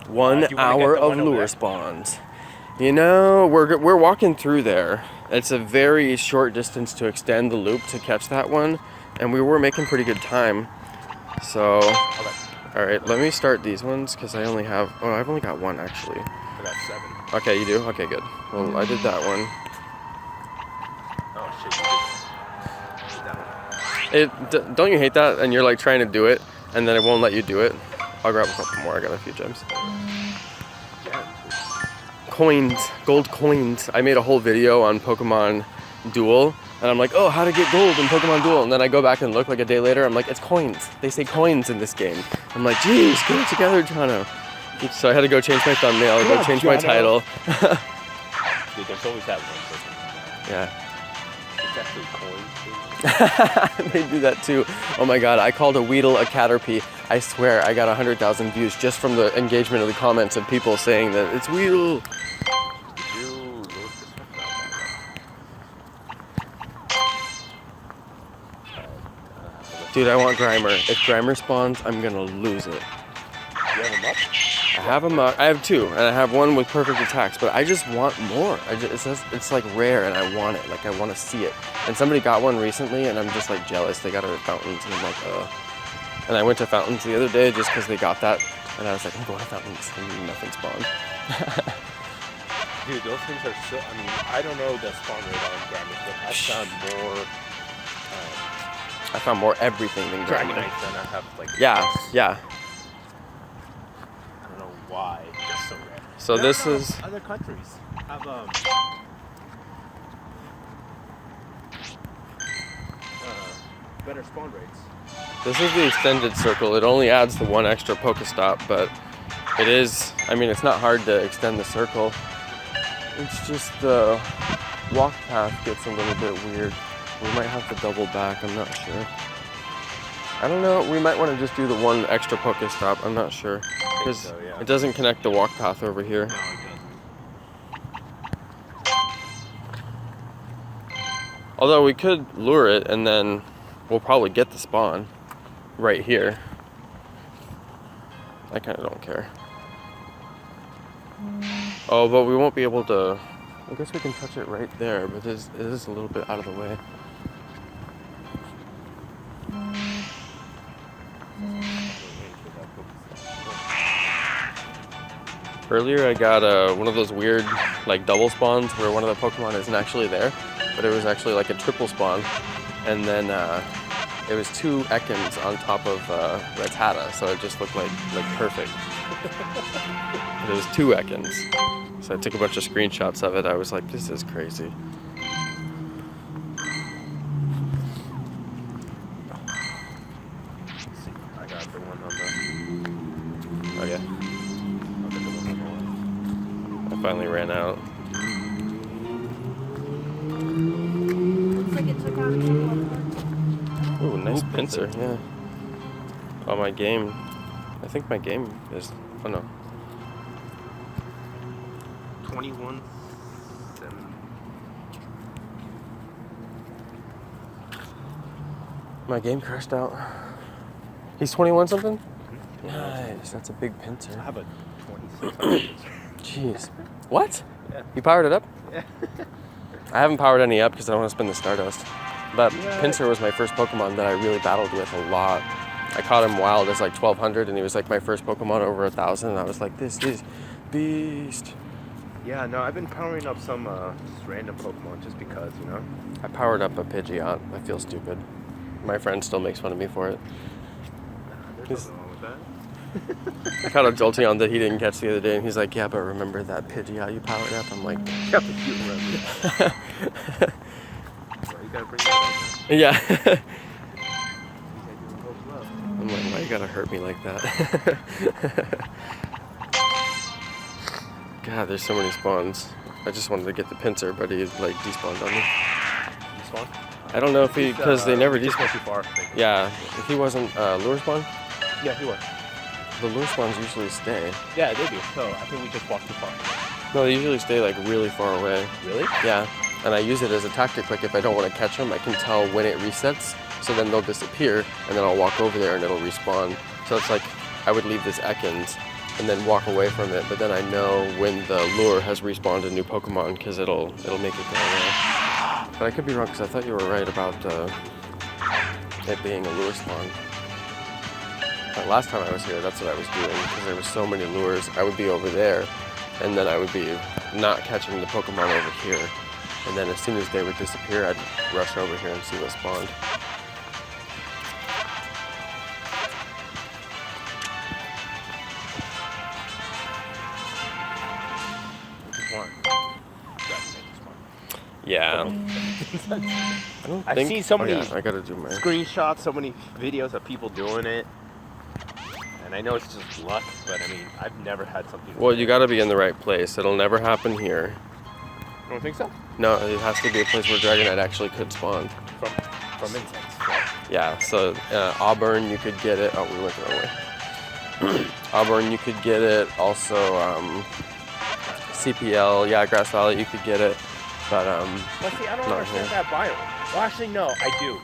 1 do you wanna hour get the of one over lure there? spawns. You know, we're walking through there. It's a very short distance to extend the loop to catch that one, and we were making pretty good time. So, Okay. all right, let me start these ones because I've only got one actually. I got 7. Okay, you do? Okay, good. Well, I did that one. Oh shit, you did that one. Don't you hate that? And you're like trying to do it, and then it won't let you do it. I'll grab a couple more. I got a few gems. Coins, gold coins. I made a whole video on Pokemon Duel, and I'm like, oh, how to get gold in Pokemon Duel. And then I go back and look like a day later. I'm like, it's coins. They say coins in this game. I'm like, geez, get it together, Jonno. So I had to go change my thumbnail, go change my title. Dude, there's always that one person. Yeah. It's actually coins. They do that too. Oh my god, I called a Weedle a Caterpie. I swear I got 100,000 views just from the engagement of the comments of people saying that it's Weedle. Dude, I want Grimer. If Grimer spawns, I'm gonna lose it. You have them up? I have him. I have 2, and I have 1 with perfect attacks. But I just want more. It's like rare, and I want it. Like I want to see it. And somebody got one recently, and I'm just like jealous. They got it at Fountains, and I'm like, And I went to Fountains the other day just because they got that, and I was like, I'm going to Fountains, and nothing spawned. Dude, those things are so. I mean, I don't know the spawn rate on Grammar, but I found more I found more everything than Dragonite. Dragonites than I have like. Yeah. I don't know why it's so rare. So this is. Other countries have better spawn rates. This is the extended circle. It only adds the one extra Pokestop, but it is. I mean, it's not hard to extend the circle. It's just the walk path gets a little bit weird. We might have to double back. I'm not sure. I don't know. We might want to just do the one extra Pokestop. I'm not sure because so, yeah. it doesn't connect the walk path over here. No, it doesn't. Although we could lure it and then we'll probably get the spawn right here. I kind of don't care. Oh, but we won't be able to. I guess we can touch it right there, but it is a little bit out of the way. Earlier I got one of those weird like double spawns where one of the Pokemon isn't actually there, but it was actually like a triple spawn. And then it was 2 Ekans on top of Rattata, so it just looked like perfect. But it was 2 Ekans. So I took a bunch of screenshots of it. I was like, this is crazy. I got the one on the. Oh yeah. I'll get the one on the left. I finally ran out. Looks like it took out a couple of them. Ooh, nice pincer, yeah. Oh, my game. I think my game is. Oh no. 21. My game crashed out. He's 21 something? Nice, that's a big pincer. I have a 26. Jeez. What? Yeah. You powered it up? Yeah. I haven't powered any up because I don't want to spend the Stardust. But Yeah. Pinsir was my first Pokemon that I really battled with a lot. I caught him wild as like 1200 and he was like my first Pokemon over 1000 and I was like, this is beast. Yeah, no, I've been powering up some just random Pokemon just because, you know. I powered up a Pidgeot. I feel stupid. My friend still makes fun of me for it. There's nothing wrong with that. I caught a Jolteon that he didn't catch the other day and he's like, yeah, but remember that Pidgeot you powered up? I'm like, Yeah, but you remember. So you gotta bring that up, man. yeah. You gotta give him both love. I'm like, why you gotta hurt me like that? God, there's so many spawns. I just wanted to get the Pinsir, but he like despawned on me. You spawn? I don't know if he, because they never just went despawn. too far. I think. Yeah, if he wasn't lure spawn, Yeah, he was. the lure spawns usually stay. Yeah, they do. So I think we just walked too far. No, they usually stay like really far away. Really? Yeah, and I use it as a tactic. Like if I don't want to catch them, I can tell when it resets. So then they'll disappear, and then I'll walk over there and it'll respawn. So it's like I would leave this Ekans and then walk away from it, but then I know when the lure has respawned a new Pokemon because it'll make it go away. But I could be wrong because I thought you were right about it being a lure spawn. But last time I was here, that's what I was doing because there were so many lures. I would be over there, and then I would be not catching the Pokemon over here. And then as soon as they would disappear, I'd rush over here and see what spawned. Yeah. I don't I've think, seen so many yeah, I gotta do my. screenshots, so many videos of people doing it. And I know it's just luck, but I mean, I've never had something. Well, you gotta be in the right place. It'll never happen here. You don't think so? No, it has to be a place where Dragonite actually could spawn. From insects. Yeah, so Auburn, you could get it. Oh, we went the wrong way. Auburn, you could get it. Also, CPL, yeah, Grass Valley, you could get it. But, Well, see, I don't not understand here. that biome. Well, actually, no, I do.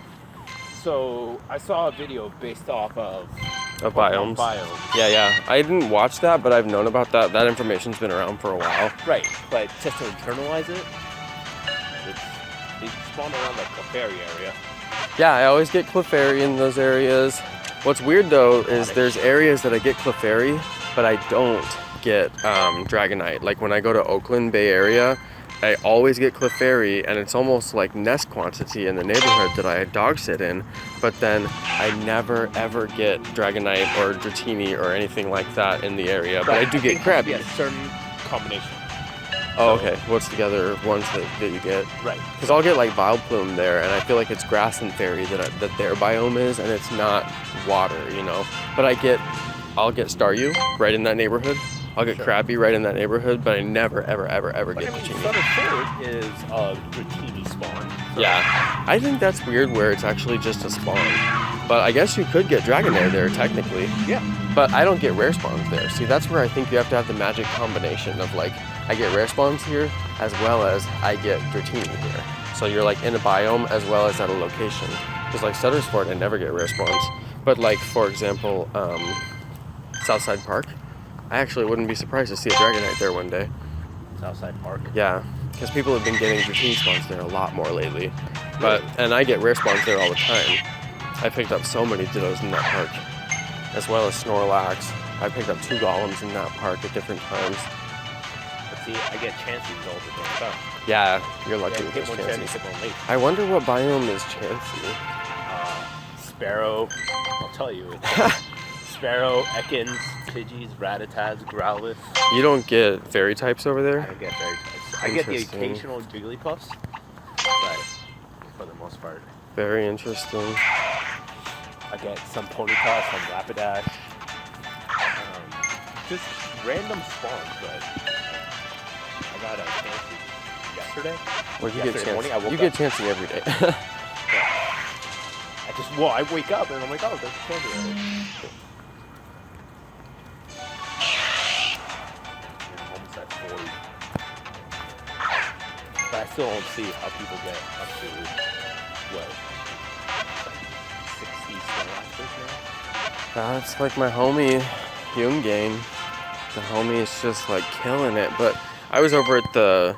So, I saw a video based off of biomes. Yeah. I didn't watch that, but I've known about that. That information's been around for a while. Right, but just to internalize it, they spawn around the Clefairy area. Yeah, I always get Clefairy in those areas. What's weird though is there's areas that I get Clefairy, but I don't get Dragonite. Like when I go to Oakland Bay Area, I always get Clefairy, and it's almost like nest quantity in the neighborhood that I dog sit in, but then I never ever get Dragonite or Dratini or anything like that in the area, but I do get Krabby. Yeah, certain combination. Oh, okay. What's the other ones that you get? Right. Because I'll get like Vileplume there, and I feel like it's grass and fairy that their biome is, and it's not water, you know. But I'll get Staryu right in that neighborhood. I'll get Krabby right in that neighborhood, but I never, ever, ever get Dratini. Southern Fort is a Dratini spawn. So. Yeah. I think that's weird where it's actually just a spawn. But I guess you could get Dragonair there, technically. Yeah. But I don't get rare spawns there. See, that's where I think you have to have the magic combination of like, I get rare spawns here, as well as I get Dratini here. So you're like in a biome as well as at a location. Because like Sutter's Fort, I never get rare spawns. But like, for example, Southside Park, I actually wouldn't be surprised to see a Dragonite there one day. Southside Park? Yeah, because people have been getting Dratini spawns there a lot more lately. And I get rare spawns there all the time. I picked up so many Dittos in that park, as well as Snorlax. I picked up 2 Golems in that park at different times. But see, I get Chansey all the time. Yeah, you're lucky with get those one Chanseys. Chansey on late. I wonder what biome is Chansey. Sparrow, I'll tell you. Sparrow, Ekans, Pidgeys, Rattatas, Growlithe. You don't get fairy types over I there? don't get fairy types. I get the Interesting. occasional Jigglypuffs, but for the most part, Very interesting. I get some Ponyta, some Rapidash. Just random spawns, but I got a Chansey yesterday. Well, you get Yesterday morning, I Chansey. woke You get up. Chansey every day. I wake up and I'm like, oh, there's Chansey already. I'm almost at 40. But I still don't see how people get up to, what, like 60 Snorlaxes now? That's like my homie, Game. The homie is just like killing it. But I was over at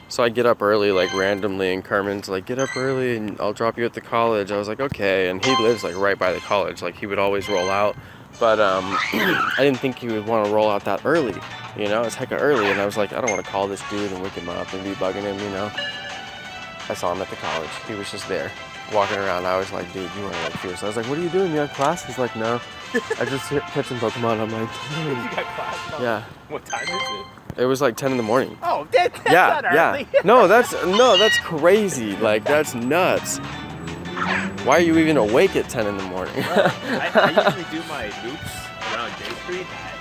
so I get up early like randomly, and Carmen's like, get up early and I'll drop you at the college. I was like, okay. And he lives like right by the college. Like he would always roll out. But I didn't think he would want to roll out that early. You know, it's hecka early. And I was like, I don't want to call this dude and wake him up and be bugging him, you know. I saw him at the college. He was just there walking around. I was like, dude, you are like fierce. I was like, what are you doing? You have class? He's like, no. I just catching Pokemon. I'm like, You got class? Oh, yeah. What time is it? It was like 10 in the morning. Oh, that's Yeah, not early. yeah. No, that's crazy. Like, that's nuts. Why are you even awake at 10 in the morning? I usually do my loops around J Street at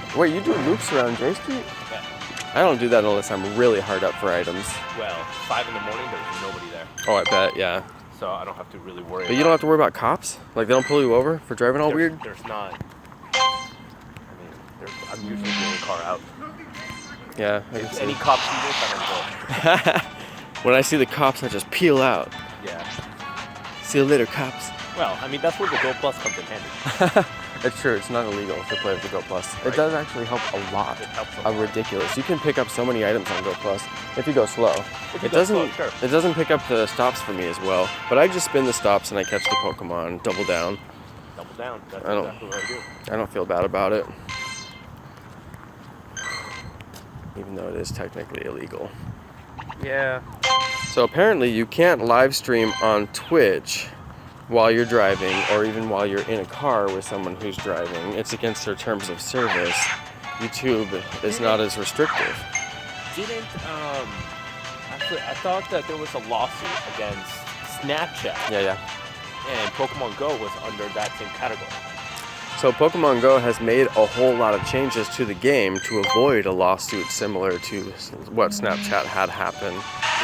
5. Wait, you do loops around J Street? Yeah. I don't do that unless I'm really hard up for items. Well, 5 in the morning, there's nobody there. Oh, I bet, yeah. So I don't have to really worry But you don't have to worry about cops? Like, they don't pull you over for driving all weird? There's not. I mean, I'm usually the only car out. Yeah. I can If see. any cops see this, I don't go. When I see the cops, I just peel out. Yeah. See you later, cops. Well, I mean, that's where the Go Plus comes in handy. It's true, it's not illegal to play with the Go Plus. It Right. does actually help a lot. It helps a lot. Ridiculous. You can pick up so many items on Go Plus if you go slow. If you It go doesn't. slow, sure. It doesn't pick up the stops for me as well. But I just spin the stops and I catch the Pokemon. Double down. Double down. That's I don't- exactly what I do. I don't feel bad about it, even though it is technically illegal. Yeah. So apparently you can't live stream on Twitch while you're driving, or even while you're in a car with someone who's driving. It's against their terms of service. YouTube is not as restrictive. Didn't, actually, I thought that there was a lawsuit against Snapchat, Yeah. and Pokemon Go was under that same category. So Pokemon Go has made a whole lot of changes to the game to avoid a lawsuit similar to what Snapchat had happen.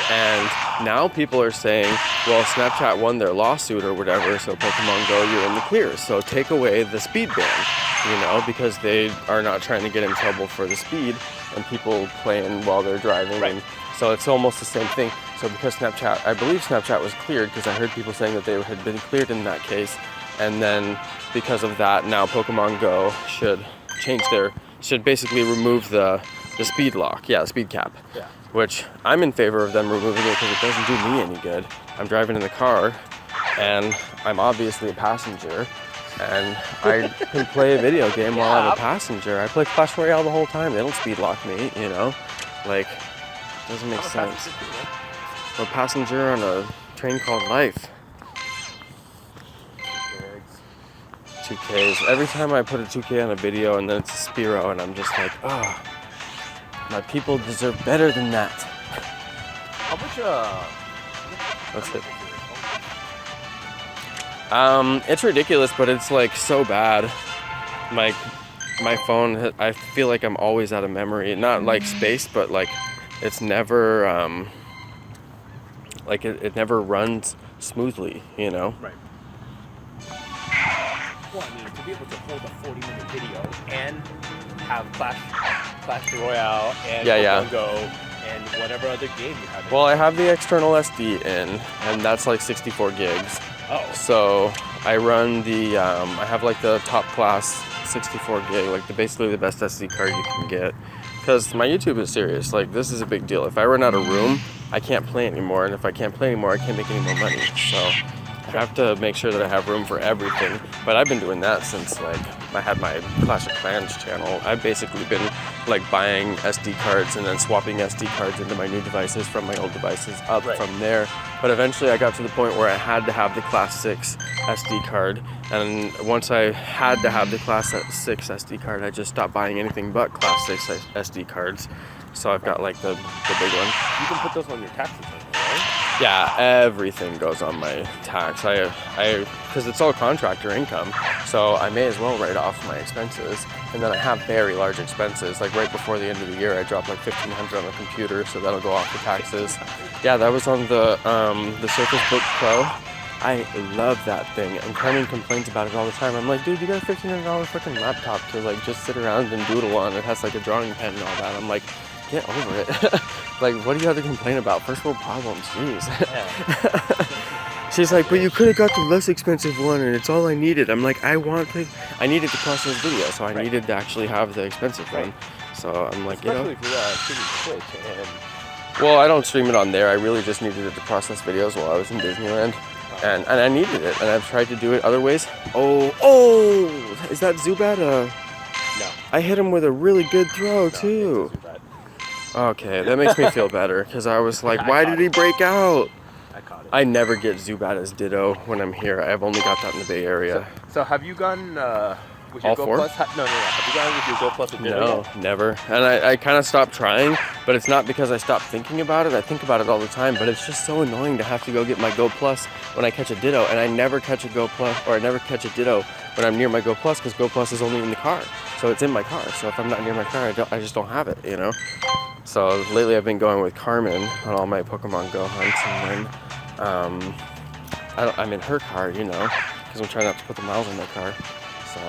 And now people are saying, well, Snapchat won their lawsuit or whatever, so Pokemon Go, you're in the clear. So take away the speed ban, you know, because they are not trying to get in trouble for the speed and people playing while they're driving. Right. And so it's almost the same thing. So because Snapchat, I believe Snapchat was cleared because I heard people saying that they had been cleared in that case. And then because of that, now Pokemon Go should basically remove the speed lock. Yeah, speed cap. Yeah. Which I'm in favor of them removing it because it doesn't do me any good. I'm driving in the car and I'm obviously a passenger and I can play a video game while I'm a passenger. I play Clash Royale the whole time. They don't speed lock me, you know? Like, Doesn't make I'm a sense. passenger too, man. I'm a passenger on a train called life. 2Ks. Every time I put a 2K on a video and then it's a Spiro and I'm just like, oh, my people deserve better than that. How much, That's it. It's ridiculous, but it's like so bad. My phone, I feel like I'm always out of memory. Not like space, but like it's never, like it never runs smoothly, you know? Right. Well, I mean, to be able to hold a 40-minute video and have Clash Royale and Pokemon Go and whatever other game you have. Well, I have the external SD in, and that's like 64 gigs. Oh. So I run the, I have like the top class 64 gig, like basically the best SD card you can get. Because my YouTube is serious, like this is a big deal. If I run out of room, I can't play anymore, and if I can't play anymore, I can't make any more money. So I have to make sure that I have room for everything. But I've been doing that since like I had my Clash of Clans channel. I've basically been like buying SD cards and then swapping SD cards into my new devices from my old devices up from there. But eventually I got to the point where I had to have the Class 6 SD card. And once I had to have the Class 6 SD card, I just stopped buying anything but Class 6 SD cards. So I've got like the big one. You can put those on your taxes, right? Yeah, everything goes on my tax. Because it's all contractor income, so I may as well write off my expenses. And then I have very large expenses. Like right before the end of the year, I dropped like $1,500 on the computer, so that'll go off the taxes. Yeah, that was on the Surface Book Pro. I love that thing, and Carmen complains about it all the time. I'm like, dude, you got a $1,500 freaking laptop to like just sit around and doodle on. It has like a drawing pen and all that. I'm like, get over it. Like, what do you have to complain about? First world problems, jeez. Yeah. She's like, but you could have got the less expensive one, and it's all I needed. I'm like, I needed to process video, so I needed to actually have the expensive one. So I'm like, especially you know. if you're streaming Twitch and... Well, I don't stream it on there. I really just needed it to process videos while I was in Disneyland. And I needed it, and I've tried to do it other ways. Oh, is that Zubat? No. I hit him with a really good throw, too. Okay, that makes me feel better, because I was like, why did he break out? I caught it. I never get Zubat as Ditto when I'm here. I've only got that in the Bay Area. So have you gone with your All Go four? Plus? No. Have you gone with your Go Plus with Ditto? No, never. And I kind of stopped trying, but it's not because I stopped thinking about it. I think about it all the time, but it's just so annoying to have to go get my Go Plus when I catch a Ditto, and I never catch a Go Plus, or I never catch a Ditto when I'm near my Go Plus, because Go Plus is only in the car. So it's in my car. So if I'm not near my car, I just don't have it, you know? So lately I've been going with Carmen on all my Pokemon Go hunts, and then I'm in her car, you know, because I'm trying not to put the miles in my car. So,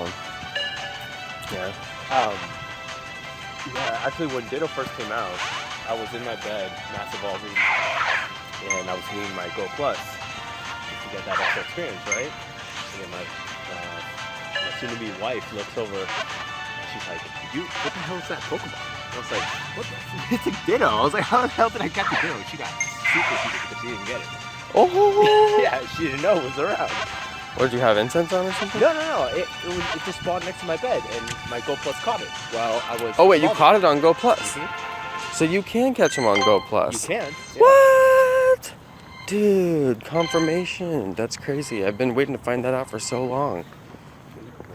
yeah. Yeah, actually when Ditto first came out, I was in my bed, mass evolving, and I was doing my Go Plus to get that extra experience, right? And then my soon-to-be wife looks over, and she's like, what the hell is that Pokemon? I was like, what the f-? It's a Ditto. I was like, how the hell did I get the Ditto? She got super heated because she didn't get it. Oh! Yeah, she didn't know it was around. What, did you have incense on or something? No. It just spawned next to my bed, and my Go Plus caught it while I was... Oh wait, you caught it on Go Plus? Mm-hmm. So you can catch them on Go Plus? You can. Yeah. What? Dude, confirmation. That's crazy. I've been waiting to find that out for so long.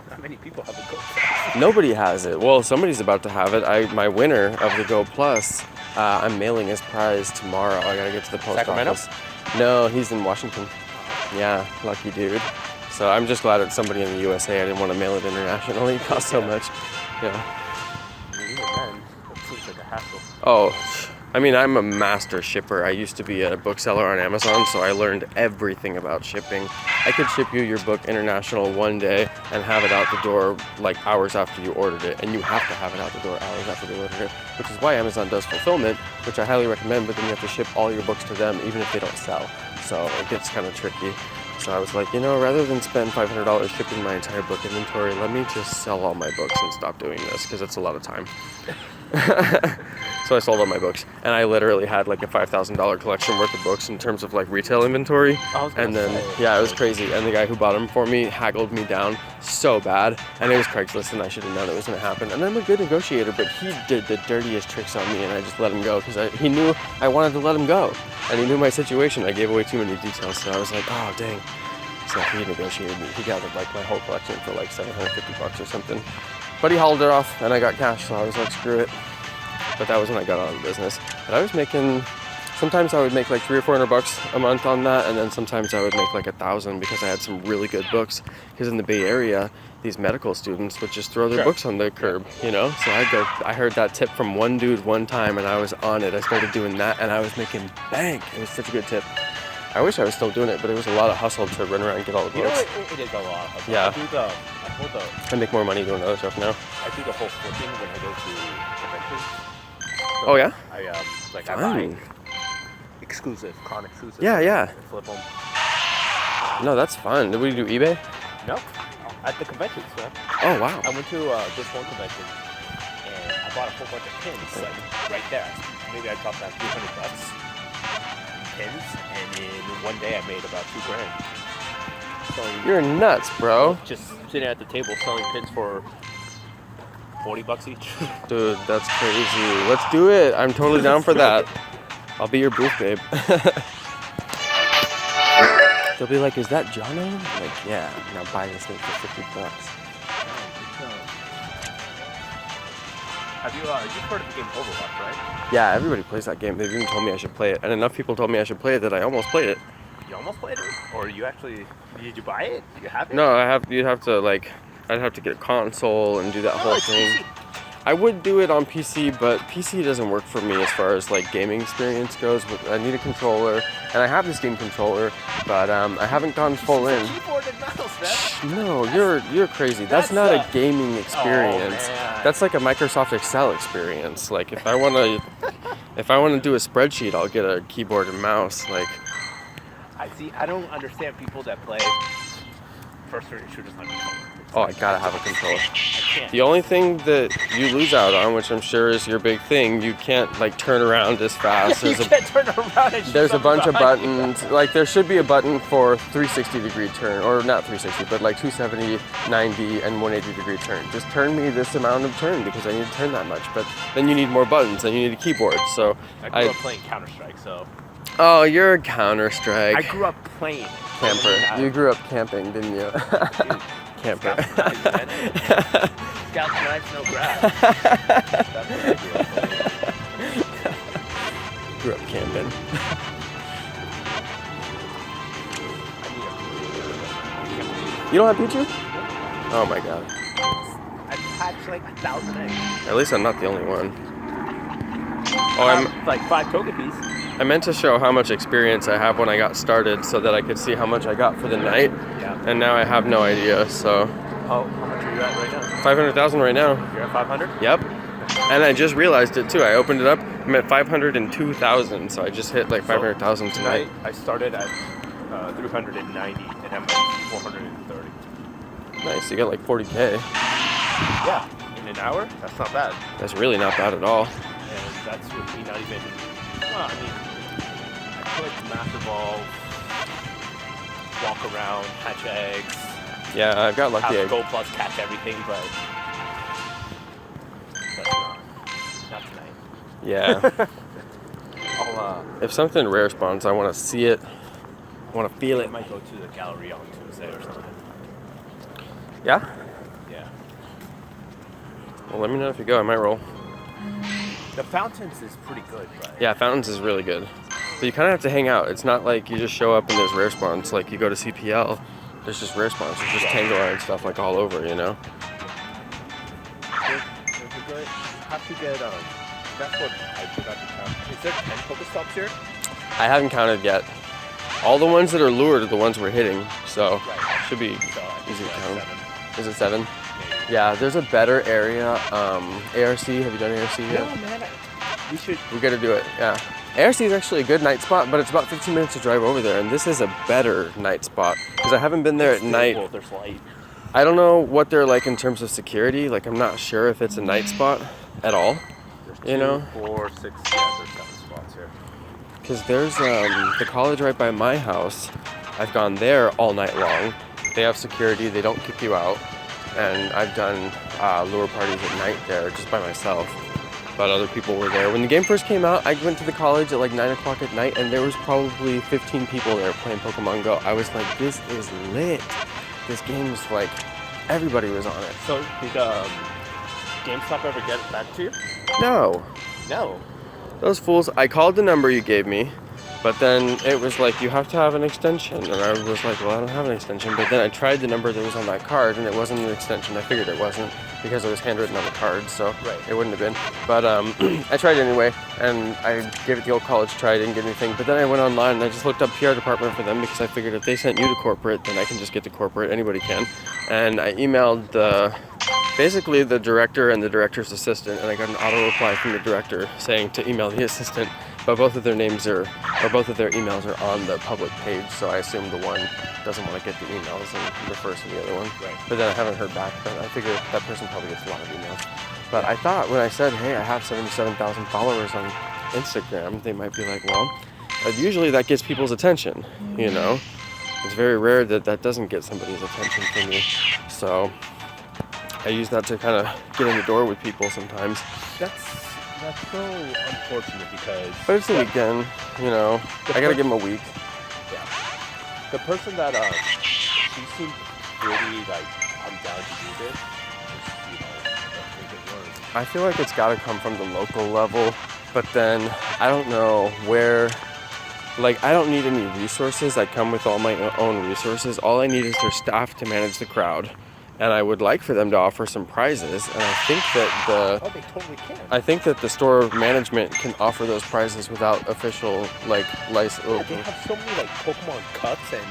Not many people have a Go Plus. Nobody has it. Well, somebody's about to have it. My winner of the Go Plus, I'm mailing his prize tomorrow. I gotta get to the post Sacramento? office. No, he's in Washington. Yeah, lucky dude. So I'm just glad it's somebody in the USA. I didn't want to mail it internationally. It costs so much. Yeah. Even then, it seems like a hassle. Oh, I mean, I'm a master shipper. I used to be a bookseller on Amazon, so I learned everything about shipping. I could ship you your book international one day and have it out the door like hours after you ordered it, and you have to have it out the door hours after you ordered it, which is why Amazon does fulfillment, which I highly recommend, but then you have to ship all your books to them even if they don't sell. So it gets kind of tricky. So I was like, you know, rather than spend $500 shipping my entire book inventory, let me just sell all my books and stop doing this, because it's a lot of time. So I sold all my books, and I literally had like a $5,000 collection worth of books in terms of like retail inventory. And then yeah, it was crazy. And the guy who bought them for me haggled me down so bad, and it was Craigslist, and I should have known it was gonna happen. And I'm a good negotiator, but he did the dirtiest tricks on me, and I just let him go because he knew I wanted to let him go, and he knew my situation. I gave away too many details, so I was like, oh dang. So he negotiated me. He gathered like my whole collection for like $750 or something. But he hauled it off, and I got cash, so I was like, screw it. But that was when I got out of the business. But I was making, sometimes I would make like $300 or $400 a month on that, and then sometimes I would make like $1,000 because I had some really good books. Because in the Bay Area, these medical students would just throw their books on the curb, you know? So I heard that tip from one dude one time, and I was on it. I started doing that, and I was making bank. It was such a good tip. I wish I was still doing it, but it was a lot of hustle to run around and get all the books. You know what? It is a lot of hustle. Yeah. I make more money doing other stuff now. I do the whole flipping when I go to conventions. So Oh yeah? I buy exclusive, con exclusive. Yeah, yeah. And flip them. No, that's fun. Did we do eBay? No, at the conventions, man. Oh wow. I went to this one convention and I bought a whole bunch of pins, like right there. Maybe I dropped that $300 in pins, and in one day I made about $2,000. You're nuts, bro. Just sitting at the table selling pins for $40 each. Dude, that's crazy. Let's do it. I'm totally down for that. I'll be your booth babe. They'll be like, is that Jonno? I'm like, yeah, now buy this thing for $50. Have you you've heard of the game Overwatch, right? Yeah, everybody plays that game. They've even told me I should play it. And enough people told me I should play it that I almost played it. You almost played it? Or you actually, did you buy it? Do you have it? No, you'd have to like, I'd have to get a console and do that whole thing. PC. I would do it on PC, but PC doesn't work for me as far as like gaming experience goes. I need a controller, and I have this game controller, but I haven't gone full in. Keyboard and mouse, man. No, you're crazy. That's not a gaming experience. Oh, man. That's like a Microsoft Excel experience. Like if I wanna do a spreadsheet, I'll get a keyboard and mouse. Like I don't understand people that play first-person shooters on controller. Oh, I gotta have a controller. I can't. The only thing that you lose out on, which I'm sure is your big thing, you can't like turn around as fast. You can't turn around and shoot There's a bunch of something buttons. Like there should be a button for 360-degree turn, or not 360, but like 270, 90, and 180-degree turn. Just turn me this amount of turn because I need to turn that much. But then you need more buttons, and you need a keyboard. So I grew up playing Counter-Strike, so. Oh, you're a Counter-Strike. I grew up playing. Camper. You grew up camping, didn't you? Dude, camper. Scout knives, no grass. That's what I grew up playing. Grew up camping. You don't have Pichu? Oh my god. I've hatched like 1,000 eggs. At least I'm not the only one. Like 5 togepies. I meant to show how much experience I have when I got started so that I could see how much I got for the night. Yeah. And now I have no idea, so. How much are you at right now? 500,000 right now. You're at 500? Yep. And I just realized it too. I opened it up, I'm at 502,000, so I just hit like 500,000 tonight. I started at 390 and I'm at 430. Nice, you got like 40K. Yeah, in an hour? That's not bad. That's really not bad at all. And that's with me not even, well, I mean, I click master ball, walk around, hatch eggs. Yeah, I've got lucky eggs. Go plus catch everything, but that's not tonight. Yeah. I'll, if something rare spawns, I want to see it. I want to feel I it. might go to the gallery on Tuesday or something. Yeah? Yeah. Well, let me know if you go. I might roll. The fountains is pretty good, right? Yeah, Fountains is really good. But you kind of have to hang out. It's not like you just show up and there's rare spawns. Like you go to CPL, there's just rare spawns. There's just Tangela and stuff like all over, you know? There's a good, have to get, that's what I forgot to count. Is there 10 pokestops here? I haven't counted yet. All the ones that are lured are the ones we're hitting, so Right. should be So I think easy to we're count. at 7, Is it 7? maybe. Yeah, there's a better area. ARC, have you done ARC yet? No, man, we should. We gotta do it, yeah. ARC is actually a good night spot, but it's about 15 minutes to drive over there, and this is a better night spot, because I haven't been there at night. Well, there's light. I don't know what they're like in terms of security. Like, I'm not sure if it's a night spot at all. There's You know? 2, 4, 6, yeah, there's 7 spots here. Because there's the college right by my house. I've gone there all night long. They have security, they don't kick you out. And I've done lure parties at night there just by myself. But other people were there. When the game first came out, I went to the college at like 9 o'clock at night and there was probably 15 people there playing Pokemon Go. I was like, this is lit. This game's like, everybody was on it. So did GameStop ever get back to you? No. No. Those fools, I called the number you gave me, but then it was like, you have to have an extension. And I was like, well, I don't have an extension. But then I tried the number that was on that card and it wasn't an extension. I figured it wasn't because it was handwritten on the card, so it wouldn't have been. But I tried anyway, and I gave it the old college try, didn't get anything. But then I went online and I just looked up PR department for them because I figured if they sent you to corporate, then I can just get to corporate, anybody can. And I emailed basically the director and the director's assistant, and I got an auto reply from the director saying to email the assistant, but both of their names or both of their emails are on the public page, so I assume the one doesn't want to get the emails and refers to the other one. Right. But then I haven't heard back, but I figure that person probably gets a lot of emails. But I thought when I said, hey, I have 77,000 followers on Instagram, they might be like, well, usually that gets people's attention, you know? It's very rare that that doesn't get somebody's attention from me. So I use that to kind of get in the door with people sometimes. That's so unfortunate because... But it's the weekend, you know. I gotta give them a week. Yeah. The person that, she seemed really like, I'm down to do this. Just, you know, make it work. I feel like it's gotta come from the local level, but then I don't know where... Like, I don't need any resources. I come with all my own resources. All I need is their staff to manage the crowd. And I would like for them to offer some prizes. And I think that Oh, they totally can. I think that the store management can offer those prizes without official, like, license. Yeah, they have so many, like, Pokemon cups and,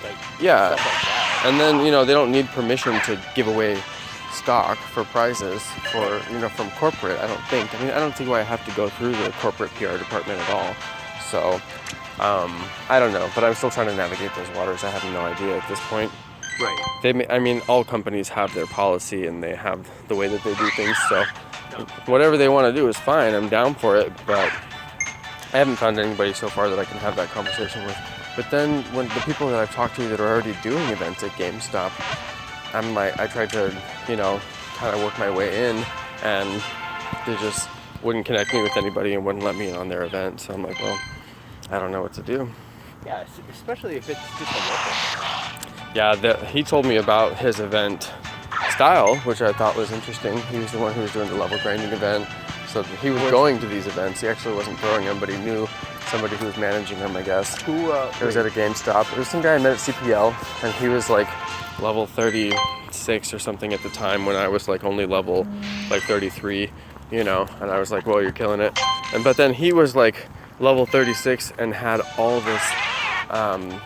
like, Yeah. stuff like that. And then, you know, they don't need permission to give away stock for prizes for, you know, from corporate, I don't think. I mean, I don't see why I have to go through the corporate PR department at all. So, I don't know, but I'm still trying to navigate those waters. I have no idea at this point. Right. I mean, all companies have their policy and they have the way that they do things, so whatever they want to do is fine. I'm down for it, but I haven't found anybody so far that I can have that conversation with. But then when the people that I've talked to that are already doing events at GameStop, I'm like, I tried to, you know, kind of work my way in, and they just wouldn't connect me with anybody and wouldn't let me in on their event. So I'm like, well, I don't know what to do. Yeah, especially if it's just a local. Yeah, he told me about his event style, which I thought was interesting. He was the one who was doing the level grinding event. So he was going to these events. He actually wasn't throwing them, but he knew somebody who was managing them, I guess. It was at a GameStop. It was some guy I met at CPL, and he was like level 36 or something at the time when I was like only level like 33, you know. And I was like, well, you're killing it. But then he was like level 36 and had all this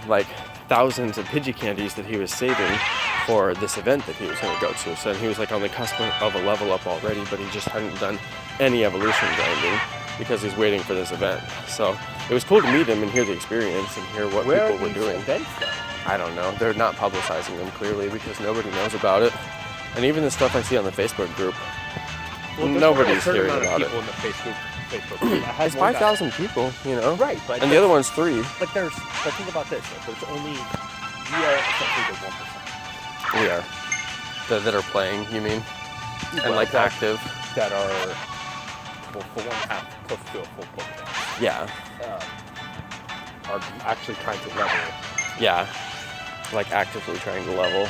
like thousands of Pidgey candies that he was saving for this event that he was going to go to. So he was like on the cusp of a level up already, but he just hadn't done any evolution grinding because he's waiting for this event. So it was cool to meet him and hear the experience and hear what people were doing. Events, I don't know. They're not publicizing them clearly because nobody knows about it. And even the stuff I see on the Facebook group, nobody's hearing about it. In the Facebook It's 5,000 people, you know? Right, but and the other one's 3. But think about this. There's only, we are essentially the 1%. We are. That are playing, you mean? And like active. That are, well, for one half, close to a full Pokemon. Yeah. Are actually trying to level. Yeah. Like actively trying to level,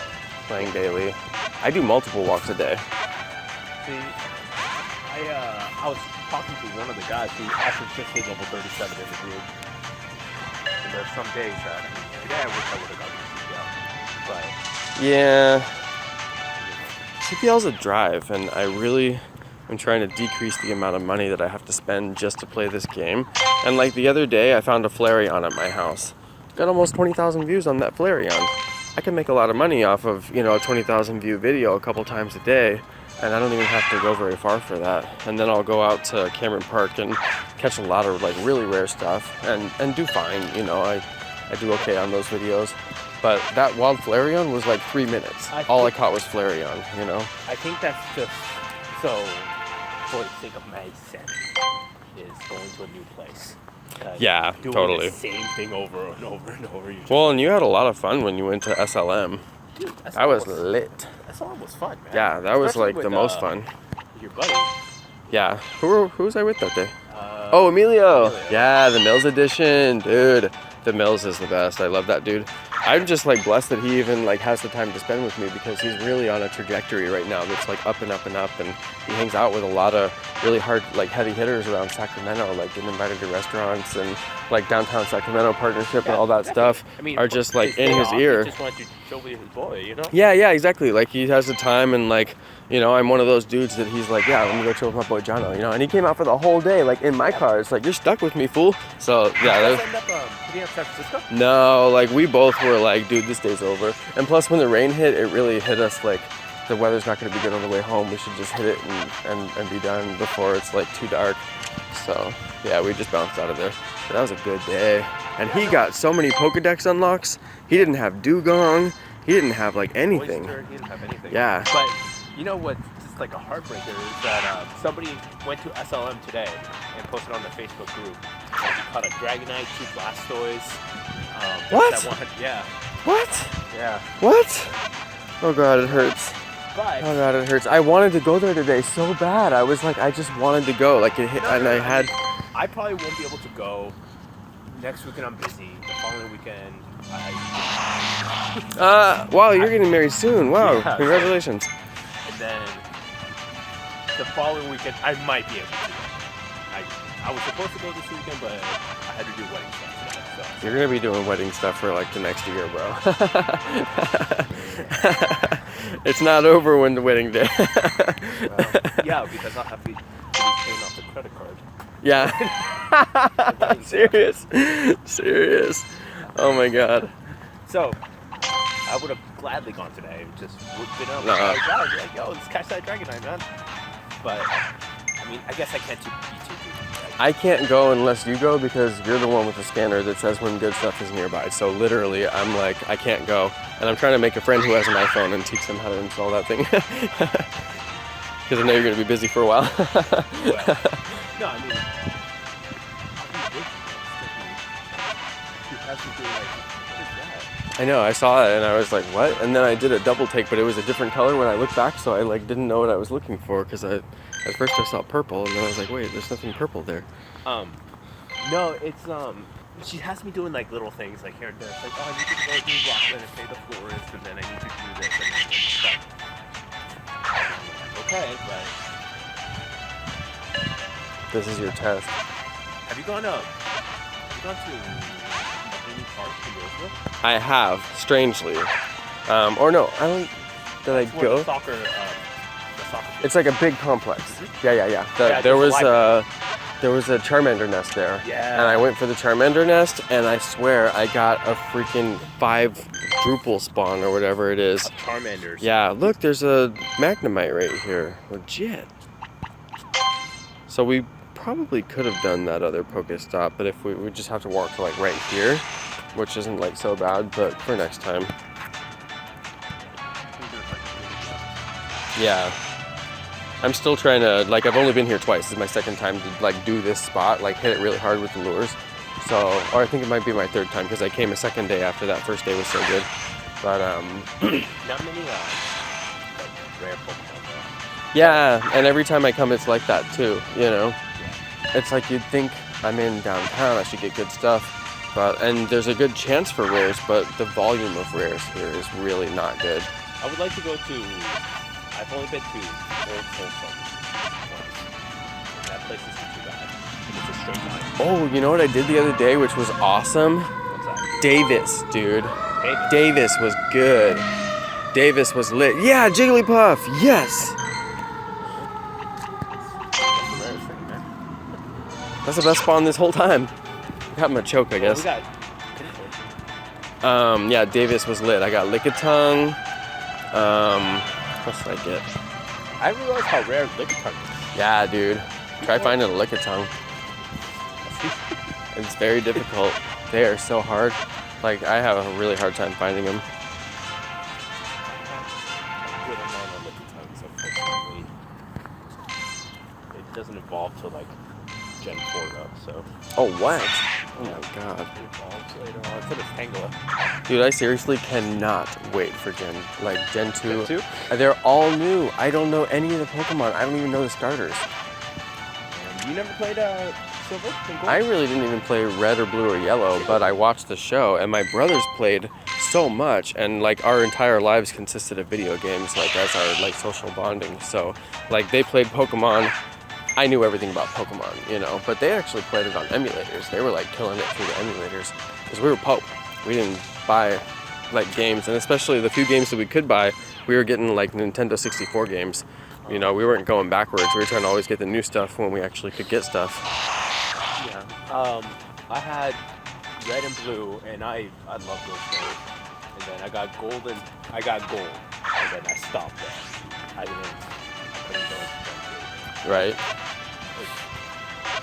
playing daily. I do multiple walks a day. See, I was talking to one of the guys who actually just hit level 37 in the group. And there's some days that, today I wish I would have gotten CPL. But yeah. CPL's a drive, and I really am trying to decrease the amount of money that I have to spend just to play this game. And like the other day, I found a Flareon at my house. Got almost 20,000 views on that Flareon. I can make a lot of money off of, you know, a 20,000 view video a couple times a day. And I don't even have to go very far for that. And then I'll go out to Cameron Park and catch a lot of like really rare stuff and do fine, you know, I do okay on those videos. But that wild Flareon was like 3 minutes. All I caught was Flareon, you know? I think that's just, so for the sake of my sanity, is going to a new place. Yeah, doing totally. the same thing over and over and over. Well, and you had a lot of fun when you went to SLM. Dude, That was lit. SLM was fun, man. Yeah, that was Especially like with, the most fun. Your buddy. Yeah. Who was I with that day? Oh, Emilio. Yeah, the Mills edition, dude. The Mills is the best. I love that dude. I'm just like blessed that he even like has the time to spend with me because he's really on a trajectory right now that's like up and up and up, and he hangs out with a lot of really hard like heavy hitters around Sacramento, like getting invited to restaurants, and like downtown Sacramento partnership and all that stuff are just like in his ear. He just wants to show me his boy, you know? Yeah, exactly. Like he has the time, and like, you know, I'm one of those dudes that he's like, yeah, let me go chill with my boy Jonno, you know. And he came out for the whole day, like in my car. It's like, you're stuck with me, fool. So yeah. Did you guys end up hitting up San Francisco? No, like we both were like, dude, this day's over. And plus, when the rain hit, it really hit us like the weather's not going to be good on the way home. We should just hit it and be done before it's like too dark. So yeah, we just bounced out of there. But that was a good day. And he got so many Pokedex unlocks. He didn't have Dugong. He didn't have like anything. Oyster, he didn't have anything. Yeah. But you know what's just like a heartbreaker is that somebody went to SLM today and posted on the Facebook group. And he caught a Dragonite, 2 Blastoise. What? That one, yeah. What? Yeah. What? Oh god, it hurts. But Oh god, it hurts. I wanted to go there today so bad. I was like, I just wanted to go. Like it hit, and I had. I probably won't be able to go. Next weekend I'm busy. The following weekend, Wow, you're getting married soon. Wow, Yeah. congratulations. and then the following weekend I might be able to. I was supposed to go this weekend, but I had to do wedding stuff today. So. You're gonna be doing wedding stuff for like the next year, bro. It's not over when the wedding day. Yeah, because I'll have to be paying off the credit card. Yeah. Serious. Oh my god. So, I would have gladly gone today. Just been up. Nuh-uh. Like, yo, let's catch that Dragonite, man. But, I mean, I guess I can't be too good. I can't go unless you go because you're the one with the scanner that says when good stuff is nearby. So literally, I'm like, I can't go. And I'm trying to make a friend who has an iPhone and teach them how to install that thing. Because I know you're going to be busy for a while. Well, no, I mean, I know, I saw it and I was like, what? And then I did a double take, but it was a different color when I looked back, so I like didn't know what I was looking for because at first I saw purple and then I was like, wait, there's nothing purple there. No, it's she has me doing like little things like here and there. It's like, oh, I need to go do rock and pay the florist, and then I need to do this and stuff. Okay, but This is your test. have you gone to any park in Roseville? I have, strangely. Or no, I don't, did I Where go? the soccer field. It's like a big complex. Yeah. Yeah, There there's was a there was a Charmander nest there. Yeah. And I went for the Charmander nest, and I swear I got a freaking 5 Drupal spawn or whatever it is. Charmanders. Yeah, look, there's a Magnemite right here. Legit. So we probably could have done that other Pokestop, but if we just have to walk to like right here, which isn't like so bad, but for next time. Yeah. I'm still trying to, like, I've only been here twice. This is my second time to, like, do this spot, like, hit it really hard with the lures. So, or I think it might be my third time, because I came a second day after that first day was so good. But, Not many rare Pokemon though. yeah, and every time I come, it's like that, too, you know? It's like you'd think I'm in downtown, I should get good stuff. But, and there's a good chance for rares, but the volume of rares here is really not good. I would like to go to. I've only been to Old Folsom once. That place isn't too bad. It's a straight line. Oh, you know what I did the other day, which was awesome? What's that? Davis, dude. Davis. Davis was good. Davis was lit. Yeah, Jigglypuff. Yes. That's the rarest thing, man. That's the best spawn this whole time. Got him a choke, I guess. We got. Yeah, Davis was lit. I got Lickitung. What did I get? I realized how rare Lickitung is. Yeah, dude. Try finding a Lickitung. It's very difficult. They are so hard. Like, I have a really hard time finding them. Good amount of Lickitung, so fortunately, it Gen 4 though, so. Oh, what? Oh my god. Evolves later on. It's in its Tangela. Dude, I seriously cannot wait for Gen 2. Gen 2? They're all new. I don't know any of the Pokemon. I don't even know the starters. You never played Silver and Gold? I really didn't even play Red or Blue or Yellow, but I watched the show, and my brothers played so much, and like our entire lives consisted of video games, like as our like social bonding. So like they played Pokemon. I knew everything about Pokemon, you know, but they actually played it on emulators. They were like killing it through the emulators because we were Pope. We didn't buy like games, and especially the few games that we could buy, we were getting like Nintendo 64 games. You know, we weren't going backwards. We were trying to always get the new stuff when we actually could get stuff. Yeah. I had Red and Blue, and I loved those games. And then I got Gold, and then I stopped there. I couldn't go into Gen 2. Right.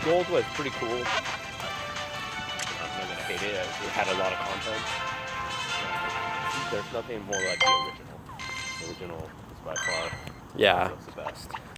Gold was pretty cool. I'm not gonna hate it. It had a lot of content. There's nothing more like the original. The original is by far Yeah. the best.